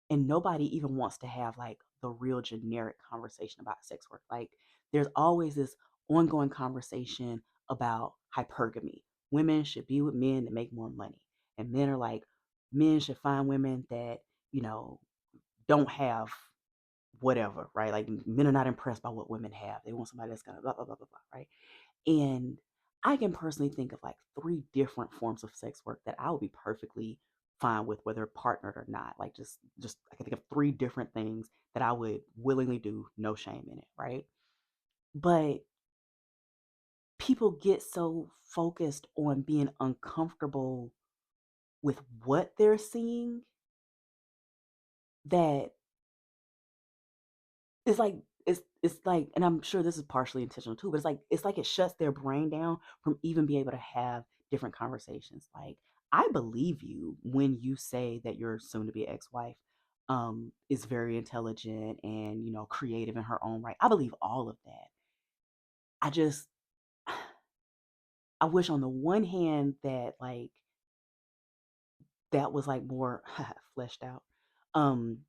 and nobody even wants to have like the real generic conversation about sex work. Like there's always this ongoing conversation about hypergamy. Women should be with men to make more money. And men are like, men should find women that, you know, don't have whatever, right? Like men are not impressed by what women have. They want somebody that's gonna blah blah blah blah blah, right? And I can personally think of like three different forms of sex work that I would be perfectly fine with whether partnered or not. Like just I can think of three different things that I would willingly do, no shame in it, right? But people get so focused on being uncomfortable with what they're seeing that it's like it's like, and I'm sure this is partially intentional too, but it's like it shuts their brain down from even being able to have different conversations. Like, I believe you when you say that your soon to be ex-wife is very intelligent and, creative in her own right. I believe all of that. I just I wish on the one hand that like that was like more fleshed out. Um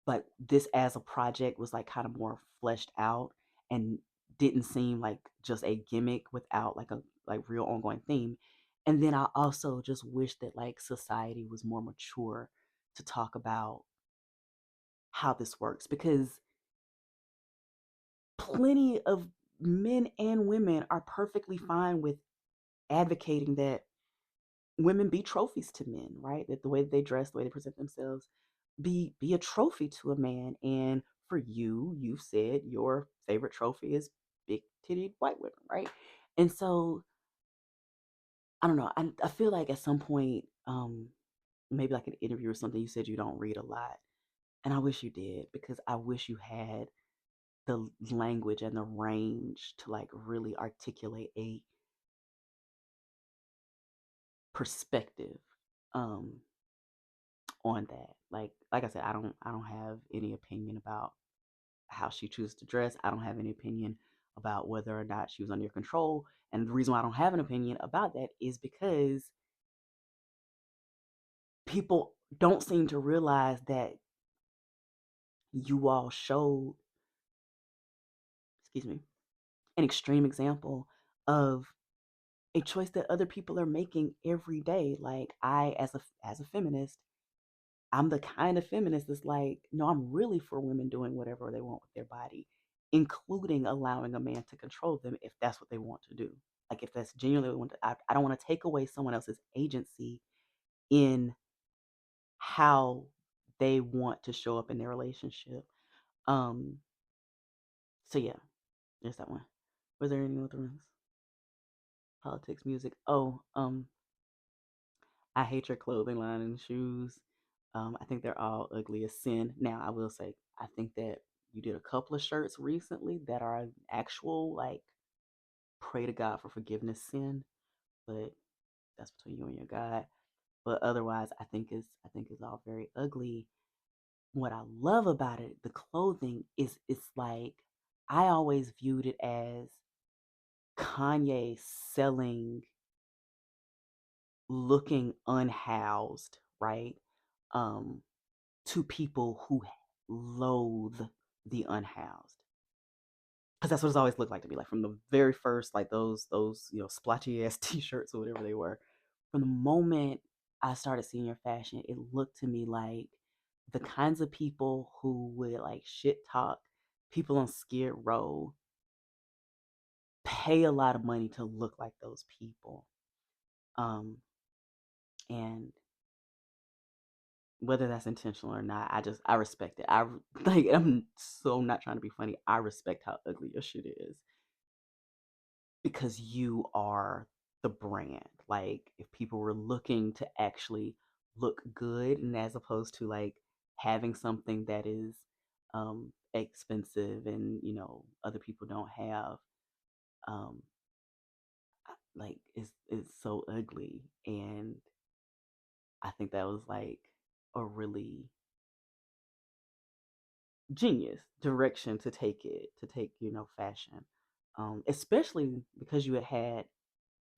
but this as a project was like kind of more fleshed out and didn't seem like just a gimmick without like a like real ongoing theme. And then I also just wish that like society was more mature to talk about how this works, because plenty of men and women are perfectly fine with advocating that women be trophies to men, right? That the way that they dress, the way they present themselves, be a trophy to a man. And for you, you've said your favorite trophy is big titted white women, right? And so I don't know. I feel like at some point, maybe like an interview or something, you said you don't read a lot, and I wish you did, because I wish you had the language and the range to like really articulate a perspective um on that. Like I said, I don't have any opinion about how she chooses to dress. I don't have any opinion about whether or not she was under your control. And the reason why I don't have an opinion about that is because people don't seem to realize that you all showed, excuse me, an extreme example of a choice that other people are making every day. Like, I as a feminist, I'm the kind of feminist that's like, no, I'm really for women doing whatever they want with their body, including allowing a man to control them if that's what they want to do. Like, if that's genuinely what they want to, I don't want to take away someone else's agency in how they want to show up in their relationship. Um, so yeah, there's that one. Was there any other ones? Politics, music. Oh, I hate your clothing line and shoes. I think they're all ugly as sin. Now, I will say, I think that you did a couple of shirts recently that are actual, like, pray to God for forgiveness sin, but that's between you and your God. But otherwise, I think it's all very ugly. What I love about it, the clothing, is it's like I always viewed it as Kanye selling looking unhoused, right? Um, to people who loathe the unhoused. Because that's what it's always looked like to me. Like, from the very first, like those splotchy ass t-shirts or whatever they were. From the moment I started seeing your fashion, it looked to me like the kinds of people who would like shit talk people on Skid Row pay a lot of money to look like those people. Um, and whether that's intentional or not, I respect it. I like, I'm so not trying to be funny. I respect how ugly your shit is, because you are the brand. Like, if people were looking to actually look good, and as opposed to like having something that is expensive and other people don't have, um like, it's so ugly. And I think that was like a really genius direction to take it to take fashion, especially because you had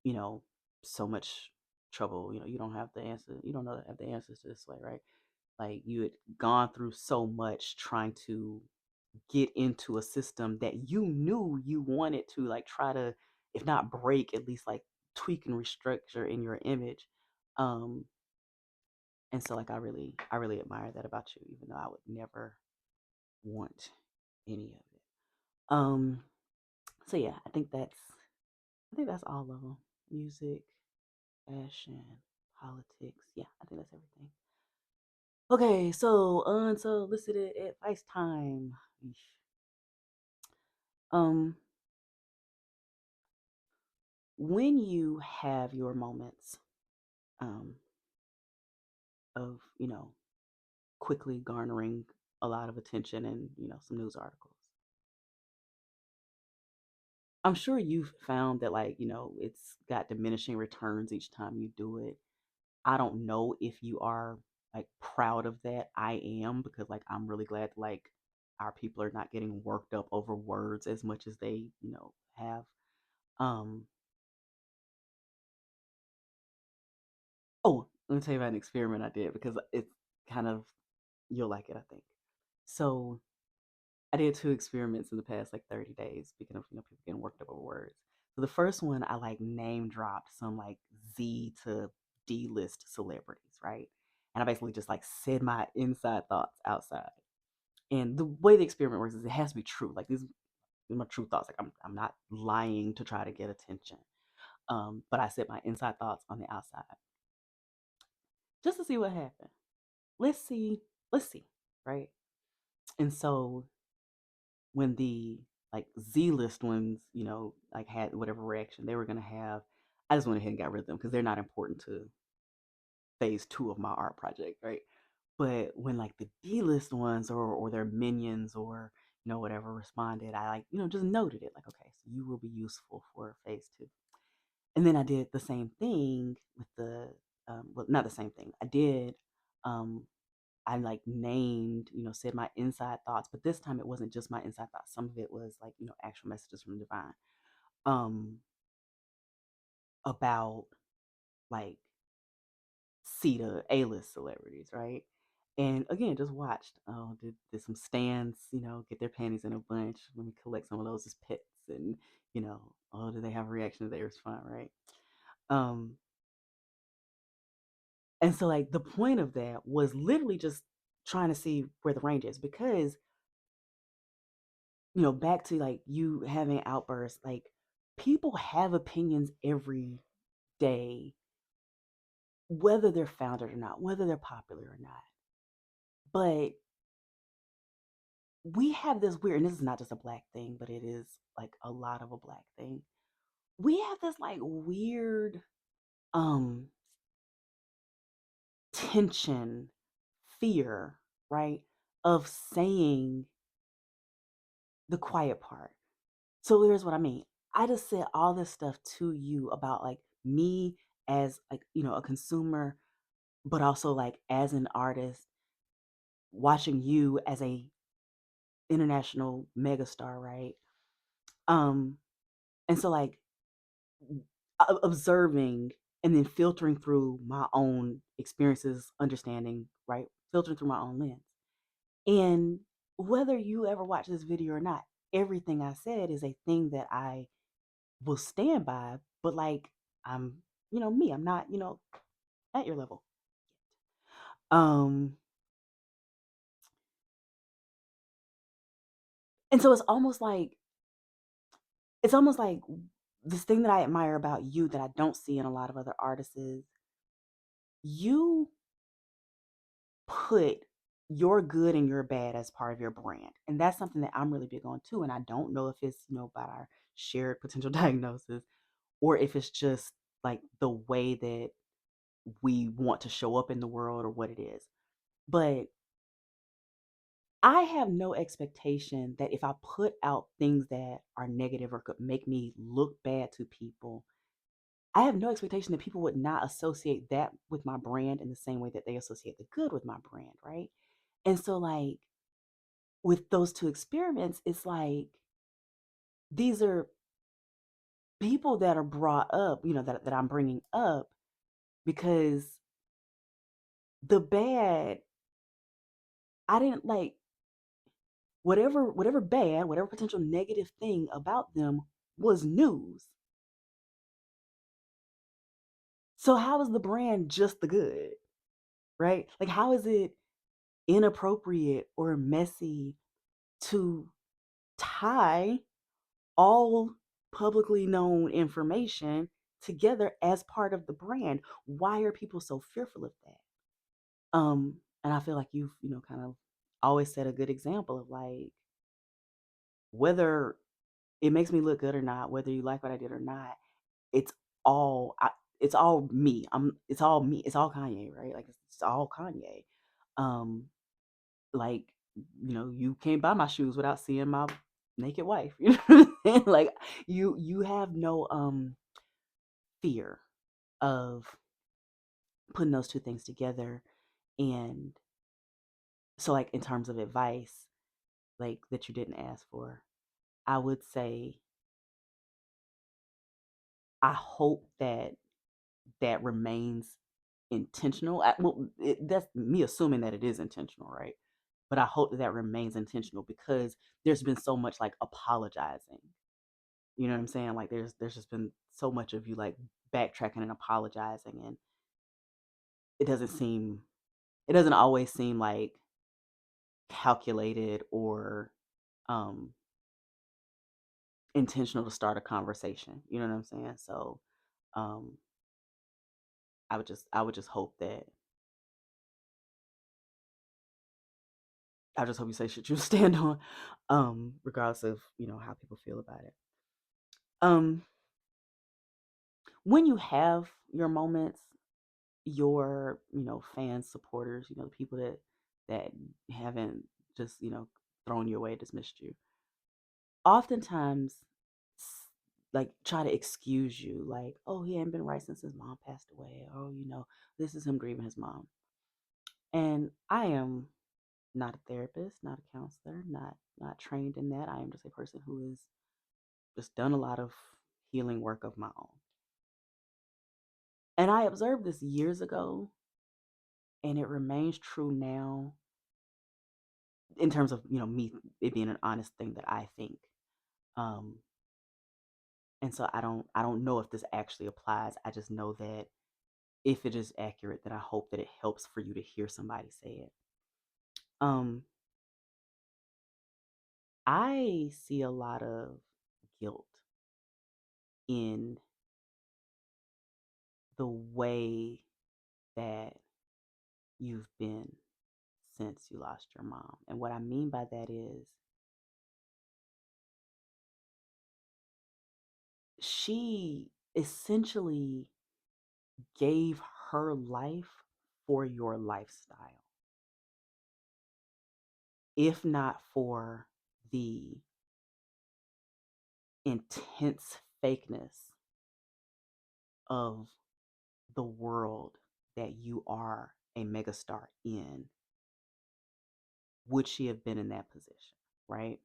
you know so much trouble. You don't have the answer, you don't know have the answers to this way, right? Like, you had gone through so much trying to get into a system that you knew you wanted to, like, try to, if not break, at least like tweak and restructure in your image. um and so, like, I really admire that about you, even though I would never want any of it. So yeah, I think that's all of them: music, fashion, politics. Yeah, I think that's everything. Okay, so unsolicited advice time. Eesh. Um, when you have your moments um, of, quickly garnering a lot of attention and, some news articles, I'm sure you've found that, like, it's got diminishing returns each time you do it. I don't know if you are like proud of that. I am, because like I'm really glad like our people are not getting worked up over words as much as they, have. Um oh, let me tell you about an experiment I did because it's kind of, you'll like it, I think. So I did two experiments in the past like 30 days, speaking of, people getting worked up over words. So the first one, I like name dropped some like Z to D list celebrities, right? And I basically just like said my inside thoughts outside. And the way the experiment works is it has to be true. Like these are my true thoughts. Like I'm not lying to try to get attention. But I said my inside thoughts on the outside just to see what happened. Let's see. Let's see. Right. And so when the like Z list ones, like had whatever reaction they were gonna have, I just went ahead and got rid of them because they're not important to phase 2 of my art project, right? But when like the D list ones or their minions or whatever responded, I like just noted it like, okay, so you will be useful for phase 2. And then I did the same thing with the well, not the same thing. I did I like named, said my inside thoughts, but this time it wasn't just my inside thoughts. Some of it was like, actual messages from divine um about like C to A-list celebrities, right? And again, just watched. Oh, did some stands, get their panties in a bunch. Let me collect some of those as pets, and oh, do they have a reaction to their response, right? Um, and so like the point of that was literally just trying to see where the range is, because back to like you having outbursts, like people have opinions every day, whether they're founded or not, whether they're popular or not. But we have this weird, and this is not just a black thing, but it is like a lot of a black thing. We have this like weird um tension, fear, right? Of saying the quiet part. So here's what I mean. I just said all this stuff to you about like me as like, a consumer, but also like as an artist, watching you as a international megastar, right? Um, and so like observing and then filtering through my own experiences, understanding, right? Filtering through my own lens. And whether you ever watch this video or not, everything I said is a thing that I will stand by, but like I'm, me, I'm not, at your level. Um, and so it's almost like this thing that I admire about you that I don't see in a lot of other artists is you put your good and your bad as part of your brand. And that's something that I'm really big on too. And I don't know if it's, about our shared potential diagnosis, or if it's just like the way that we want to show up in the world, or what it is. But I have no expectation that if I put out things that are negative or could make me look bad to people, I have no expectation that people would not associate that with my brand in the same way that they associate the good with my brand, right? And so, like, with those two experiments, it's like these are people that are brought up, that I'm bringing up because the bad, I didn't like whatever bad, whatever potential negative thing about them was news. So how is the brand just the good, right? Like how is it inappropriate or messy to tie all publicly known information together as part of the brand. Why are people so fearful of that? And I feel like you've, kind of always set a good example of like whether it makes me look good or not, whether you like what I did or not, it's all it's all me. It's all me. It's all Kanye, right? Like it's all Kanye. Um, like you can't buy my shoes without seeing my naked wife. You know what I'm saying? Like you have no fear of putting those two things together. And so like in terms of advice, like that you didn't ask for, I would say I hope that that remains intentional. Well, that's me assuming that it is intentional, right? But I hope that that remains intentional because there's been so much like apologizing. You know what I'm saying? Like there's just been so much of you like backtracking and apologizing, and it doesn't seem it doesn't always seem like calculated or um intentional to start a conversation. You know what I'm saying? So um I would just hope that I just hope you say shit you stand on, regardless of how people feel about it. Um, when you have your moments, your fans, supporters, the people that haven't just thrown you away, dismissed you, oftentimes like try to excuse you, like, oh, he hadn't been right since his mom passed away, or this is him grieving his mom. And I am not a therapist, not a counselor, not trained in that. I am just a person who has just done a lot of healing work of my own. And I observed this years ago, and it remains true now in terms of me, it being an honest thing that I think. Um, and so I don't know if this actually applies. I just know that if it is accurate, then I hope that it helps for you to hear somebody say it. Um, I see a lot of guilt in the way that you've been since you lost your mom. And what I mean by that is she essentially gave her life for your lifestyle, if not for the intense fakeness of the world that you are a megastar in, would she have been in that position, right?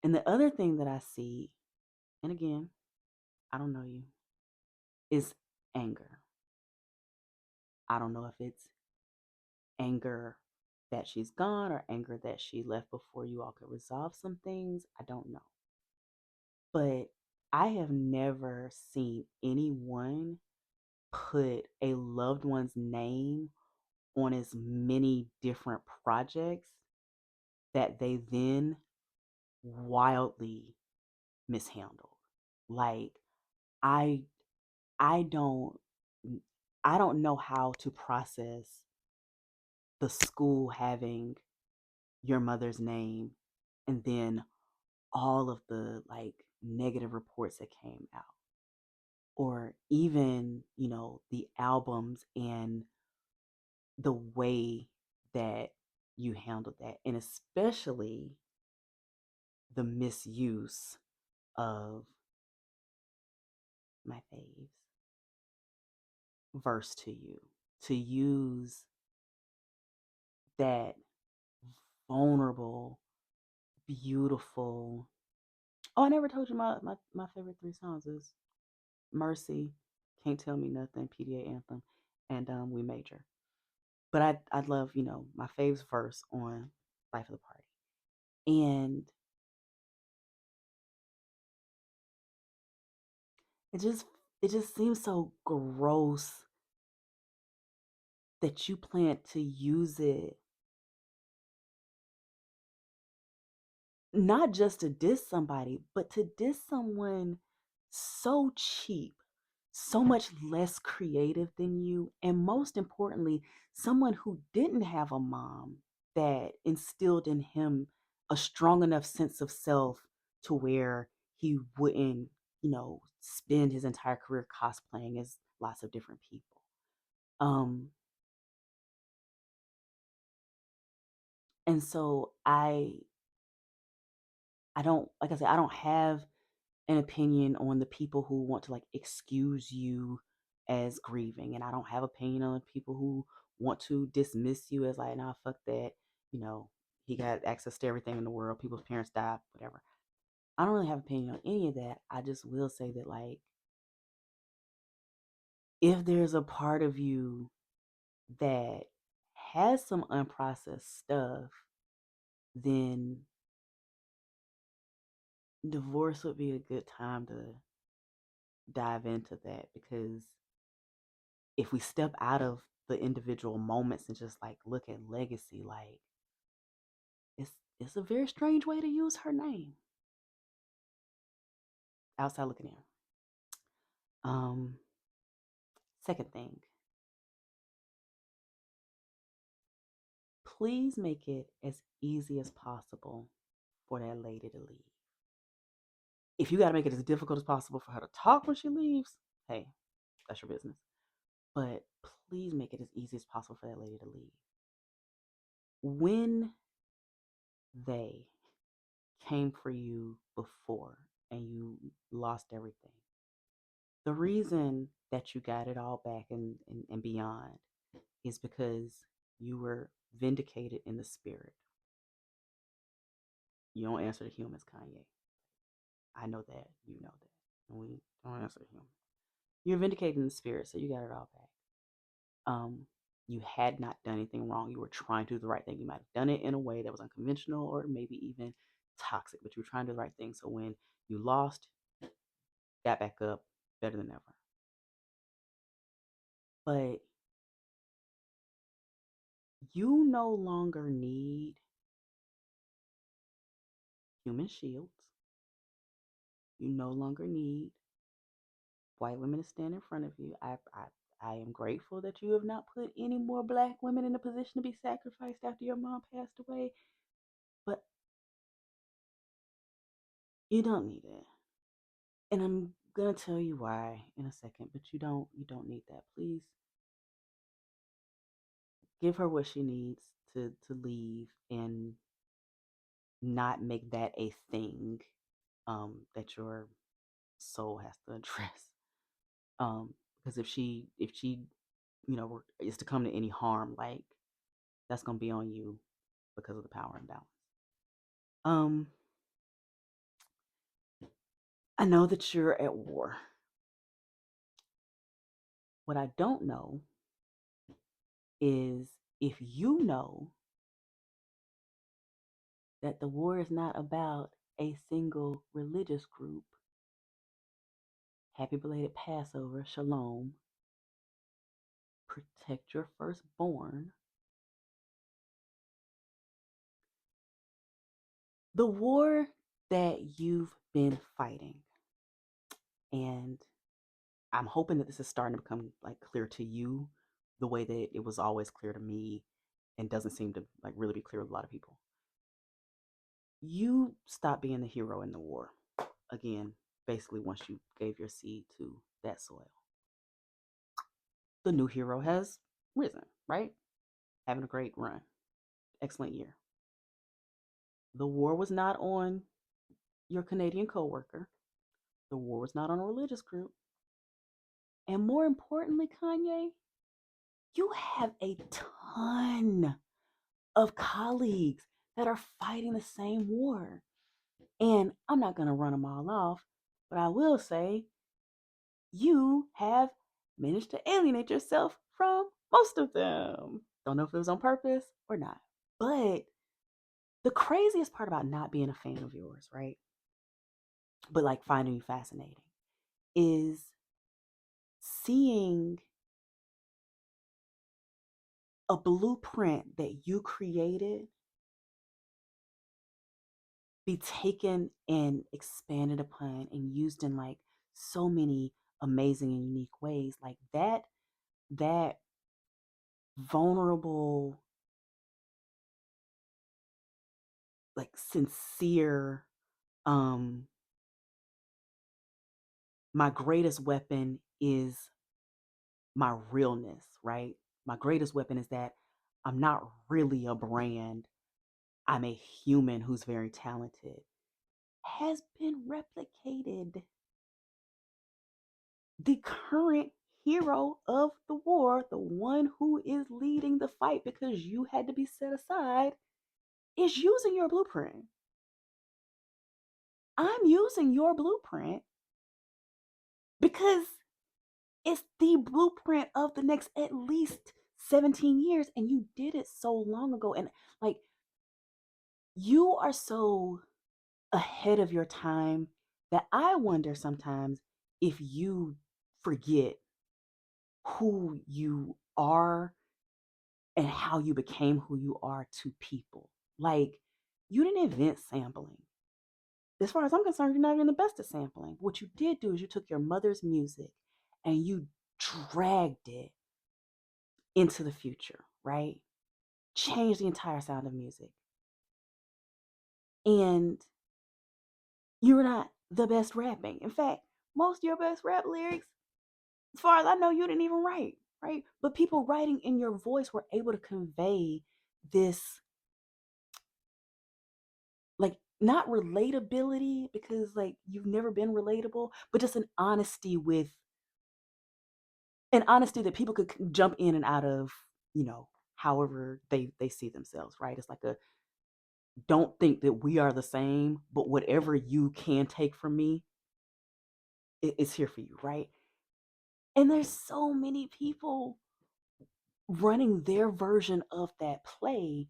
And the other thing that I see, and again, I don't know you, is anger. I don't know if it's anger that she's gone or anger that she left before you all could resolve some things. I don't know. But I have never seen anyone put a loved one's name on as many different projects that they then wildly mishandled. Like I I don't I don't know how to process the school having your mother's name and then all of the like negative reports that came out, or even the albums and the way that you handled that, and especially the misuse of my faves verse to you, to use that vulnerable, beautiful. Oh, I never told you my favorite three songs is Mercy, Can't Tell Me Nothing, PDA Anthem, and We Major. But I love, my faves verse on Life of the Party. And it just it just seems so gross that you plan to use it not just to diss somebody, but to diss someone so cheap, so much less creative than you, and most importantly, someone who didn't have a mom that instilled in him a strong enough sense of self to where he wouldn't, spend his entire career cosplaying as lots of different people. Um, and so I don't, like I said, I don't have an opinion on the people who want to like excuse you as grieving, and I don't have opinion on the people who want to dismiss you as like, nah, fuck that. You know, he got access to everything in the world. People's parents died, whatever. I don't really have opinion on any of that. I just will say that like, if there's a part of you that has some unprocessed stuff, then divorce would be a good time to dive into that, because if we step out of the individual moments and just like look at legacy, like it's a very strange way to use her name outside looking in. Um, Second thing, please make it as easy as possible for that lady to leave. If you got to make it as difficult as possible for her to talk when she leaves, hey, that's your business. But please make it as easy as possible for that lady to leave. When they came for you before and you lost everything, the reason that you got it all back and beyond is because you were vindicated in the spirit. You don't answer to humans, Kanye. I know that. You know that. And we don't answer to humans. You're vindicated in the spirit, so you got it all back. Um, you had not done anything wrong. You were trying to do the right thing. You might have done it in a way that was unconventional or maybe even toxic, but you were trying to do the right thing. So when you lost, got back up better than ever. But you no longer need human shields. You no longer need white women to stand in front of you. I am grateful that you have not put any more black women in a position to be sacrificed after your mom passed away, but you don't need it. And I'm gonna tell you why in a second, but you don't need that. Please give her what she needs to leave and not make that a thing that your soul has to address. Because if she is to come to any harm, like that's gonna be on you because of the power imbalance. Um, I know that you're at war. What I don't know is if you know that the war is not about a single religious group. Happy belated Passover, Shalom. Protect your firstborn. The war that you've been fighting, and I'm hoping that this is starting to become like clear to you the way that it was always clear to me and doesn't seem to like really be clear to a lot of people. You stopped being the hero in the war. Again, basically once you gave your seed to that soil. The new hero has risen, right? Having a great run. Excellent year. The war was not on your Canadian coworker. The war was not on a religious group. And more importantly, Kanye, you have a ton of colleagues that are fighting the same war. And I'm not going to run them all off, but I will say you have managed to alienate yourself from most of them. Don't know if it was on purpose or not. But the craziest part about not being a fan of yours, right? But like finding you fascinating is seeing a blueprint that you created be taken and expanded upon and used in like so many amazing and unique ways. Like that vulnerable, like sincere, um, my greatest weapon is my realness, right? My greatest weapon is that I'm not really a brand. I'm a human who's very talented, has been replicated. The current hero of the war, the one who is leading the fight because you had to be set aside, is using your blueprint. I'm using your blueprint because it's the blueprint of the next at least 17 years, and you did it so long ago. And like, you are so ahead of your time that I wonder sometimes if you forget who you are and how you became who you are to people. Like, you didn't invent sampling. As far as I'm concerned, you're not even the best at sampling. What you did do is you took your mother's music and you dragged it into the future, right? Changed the entire sound of music. And you're not the best rapping. In fact, most of your best rap lyrics, as far as I know, you didn't even write, right? But people writing in your voice were able to convey this, like, not relatability because like you've never been relatable, but just an honesty that people could jump in and out of, you know, however they see themselves, right? It's like a, don't think that we are the same, but whatever you can take from me, it's here for you, right? And there's so many people running their version of that play.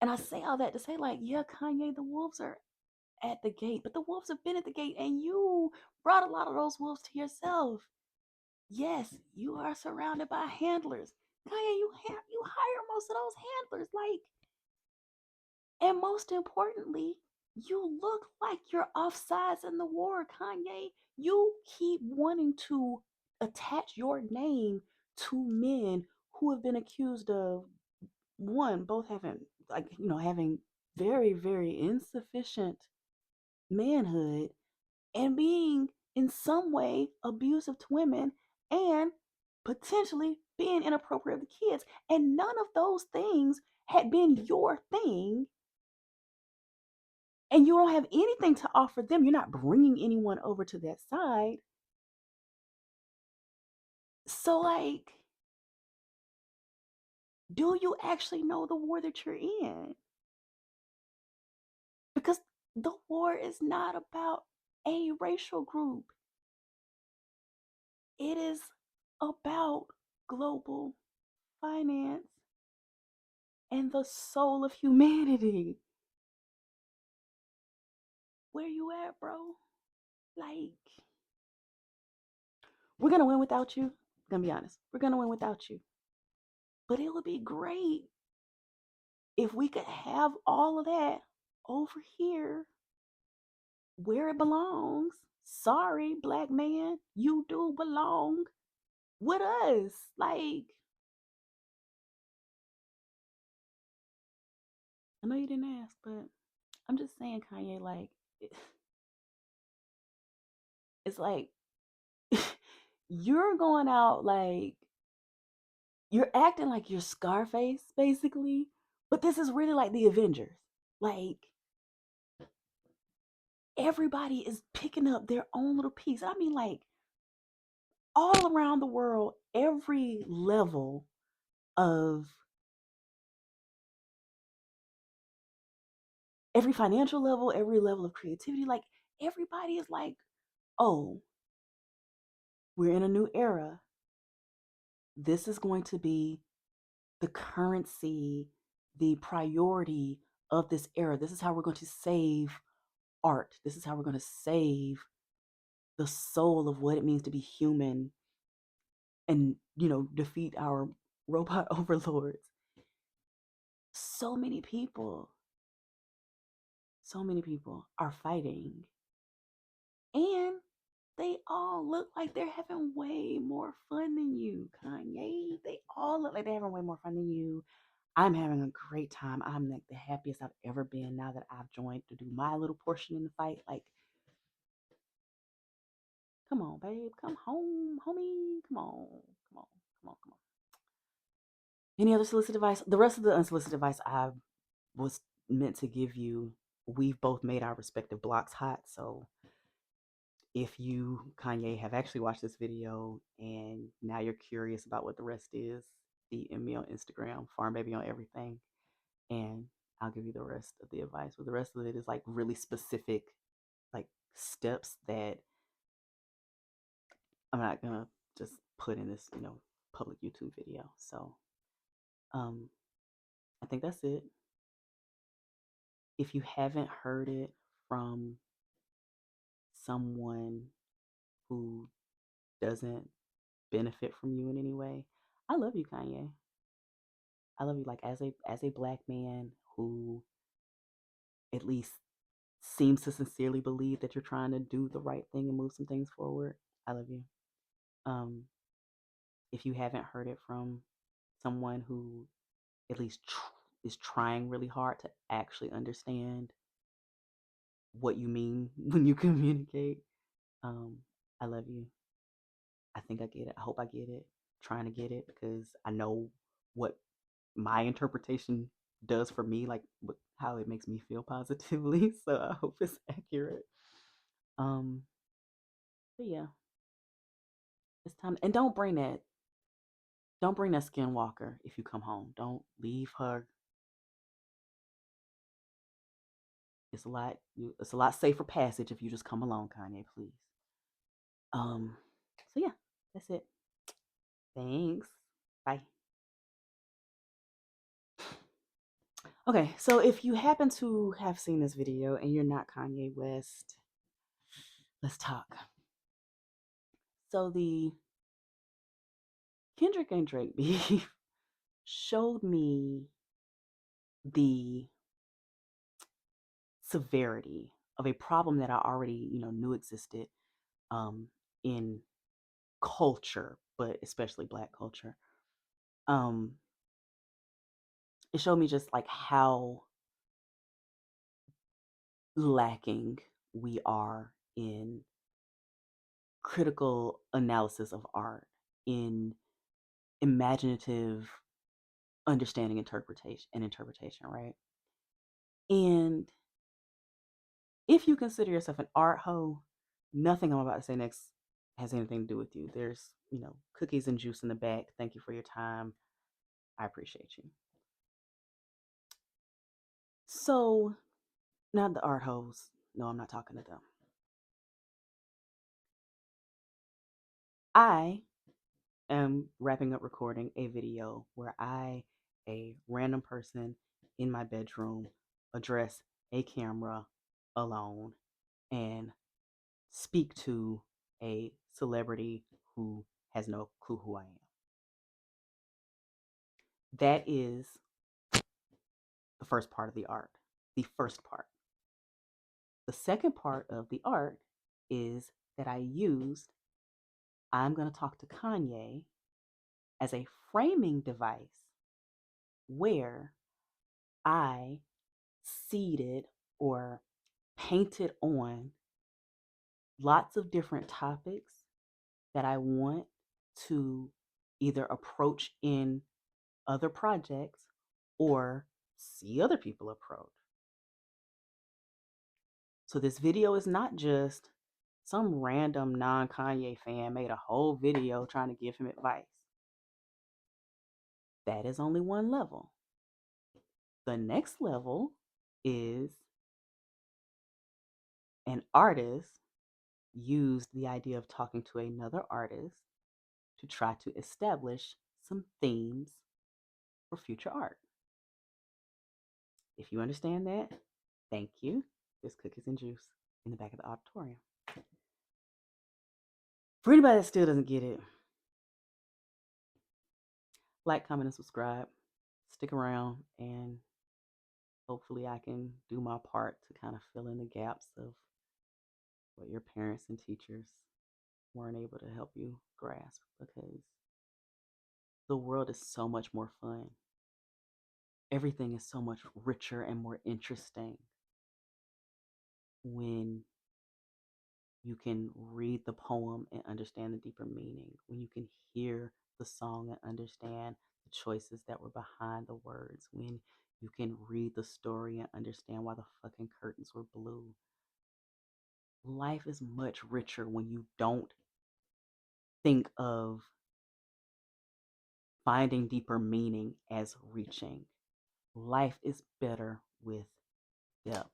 And I say all that to say, like, yeah, Kanye, the wolves are at the gate, but the wolves have been at the gate, and you brought a lot of those wolves to yourself. Yes, you are surrounded by handlers. Kanye, you hire most of those handlers, like, and most importantly, you look like you're offsides in the war, Kanye. You keep wanting to attach your name to men who have been accused of, one, both having, like, having very, very insufficient manhood and being in some way abusive to women and potentially being inappropriate with kids. And none of those things had been your thing, and you don't have anything to offer them. You're not bringing anyone over to that side. So, like, do you actually know the war that you're in? Because the war is not about a racial group, it is about global finance and the soul of humanity. Where you at, bro? Like, we're gonna win without you. I'm gonna be honest. We're gonna win without you. But it would be great if we could have all of that over here where it belongs. Sorry, black man, you do belong with us. Like, I know you didn't ask, but I'm just saying, Kanye, like, it's like you're going out, like, you're acting like you're Scarface, basically, but this is really like the Avengers. Like, everybody is picking up their own little piece. I mean, like, all around the world, every level of, every financial level, every level of creativity, like, everybody is like, oh, we're in a new era. This is going to be the currency, the priority of this era. This is how we're going to save art. This is how we're going to save the soul of what it means to be human and, defeat our robot overlords. So many people, so many people are fighting. And They all look like they're having way more fun than you, Kanye. They all look like they're having way more fun than you. I'm having a great time. I'm like the happiest I've ever been now that I've joined to do my little portion in the fight. Like, come on, babe. Come home, homie. Come on. Come on. Come on. Come on. Any other solicited advice? The rest of the unsolicited advice I was meant to give you, we've both made our respective blocks hot. So if you, Kanye, have actually watched this video and now you're curious about what the rest is, DM me on Instagram, Farm Baby on everything, and I'll give you the rest of the advice. But the rest of it is like really specific, like steps that I'm not gonna just put in this, public YouTube video. So, um, I think that's it. If you haven't heard it from someone who doesn't benefit from you in any way, I love you, Kanye. I love you, like, as a black man who at least seems to sincerely believe that you're trying to do the right thing and move some things forward. I love you. Um, if you haven't heard it from someone who at least is trying really hard to actually understand what you mean when you communicate, um, I love you. I think I get it. I hope I get it. Trying to get it because I know what my interpretation does for me, like how it makes me feel positively. So I hope it's accurate. Um, but yeah, it's time. And don't bring that skinwalker if you come home. Don't leave her. It's a lot safer passage if you just come along, Kanye, please. So yeah, that's it. Thanks. Bye. Okay, so if you happen to have seen this video and you're not Kanye West, let's talk. So the Kendrick and Drake beef showed me the severity of a problem that I already, knew existed um, in culture, but especially Black culture. Um, it showed me just like how lacking we are in critical analysis of art, in imaginative understanding interpretation, right? And if you consider yourself an art hoe, nothing I'm about to say next has anything to do with you. There's, cookies and juice in the back. Thank you for your time. I appreciate you. So, not the art hoes. No, I'm not talking to them. I am wrapping up recording a video where I, a random person in my bedroom, address a camera alone and speak to a celebrity who has no clue who I am. That is the first part of the art. The first part. The second part of the art is that I used I'm going to talk to Kanye as a framing device where I seeded or painted on lots of different topics that I want to either approach in other projects or see other people approach. So this video is not just some random non-Kanye fan made a whole video trying to give him advice. That is only one level. The next level is an artist used the idea of talking to another artist to try to establish some themes for future art. If you understand that, thank you. There's cookies and juice in the back of the auditorium. For anybody that still doesn't get it, like, comment, and subscribe. Stick around, and hopefully I can do my part to kind of fill in the gaps of what your parents and teachers weren't able to help you grasp because the world is so much more fun. Everything is so much richer and more interesting when you can read the poem and understand the deeper meaning, when you can hear the song and understand the choices that were behind the words, when you can read the story and understand why the fucking curtains were blue. Life is much richer when you don't think of finding deeper meaning as reaching. Life is better with depth.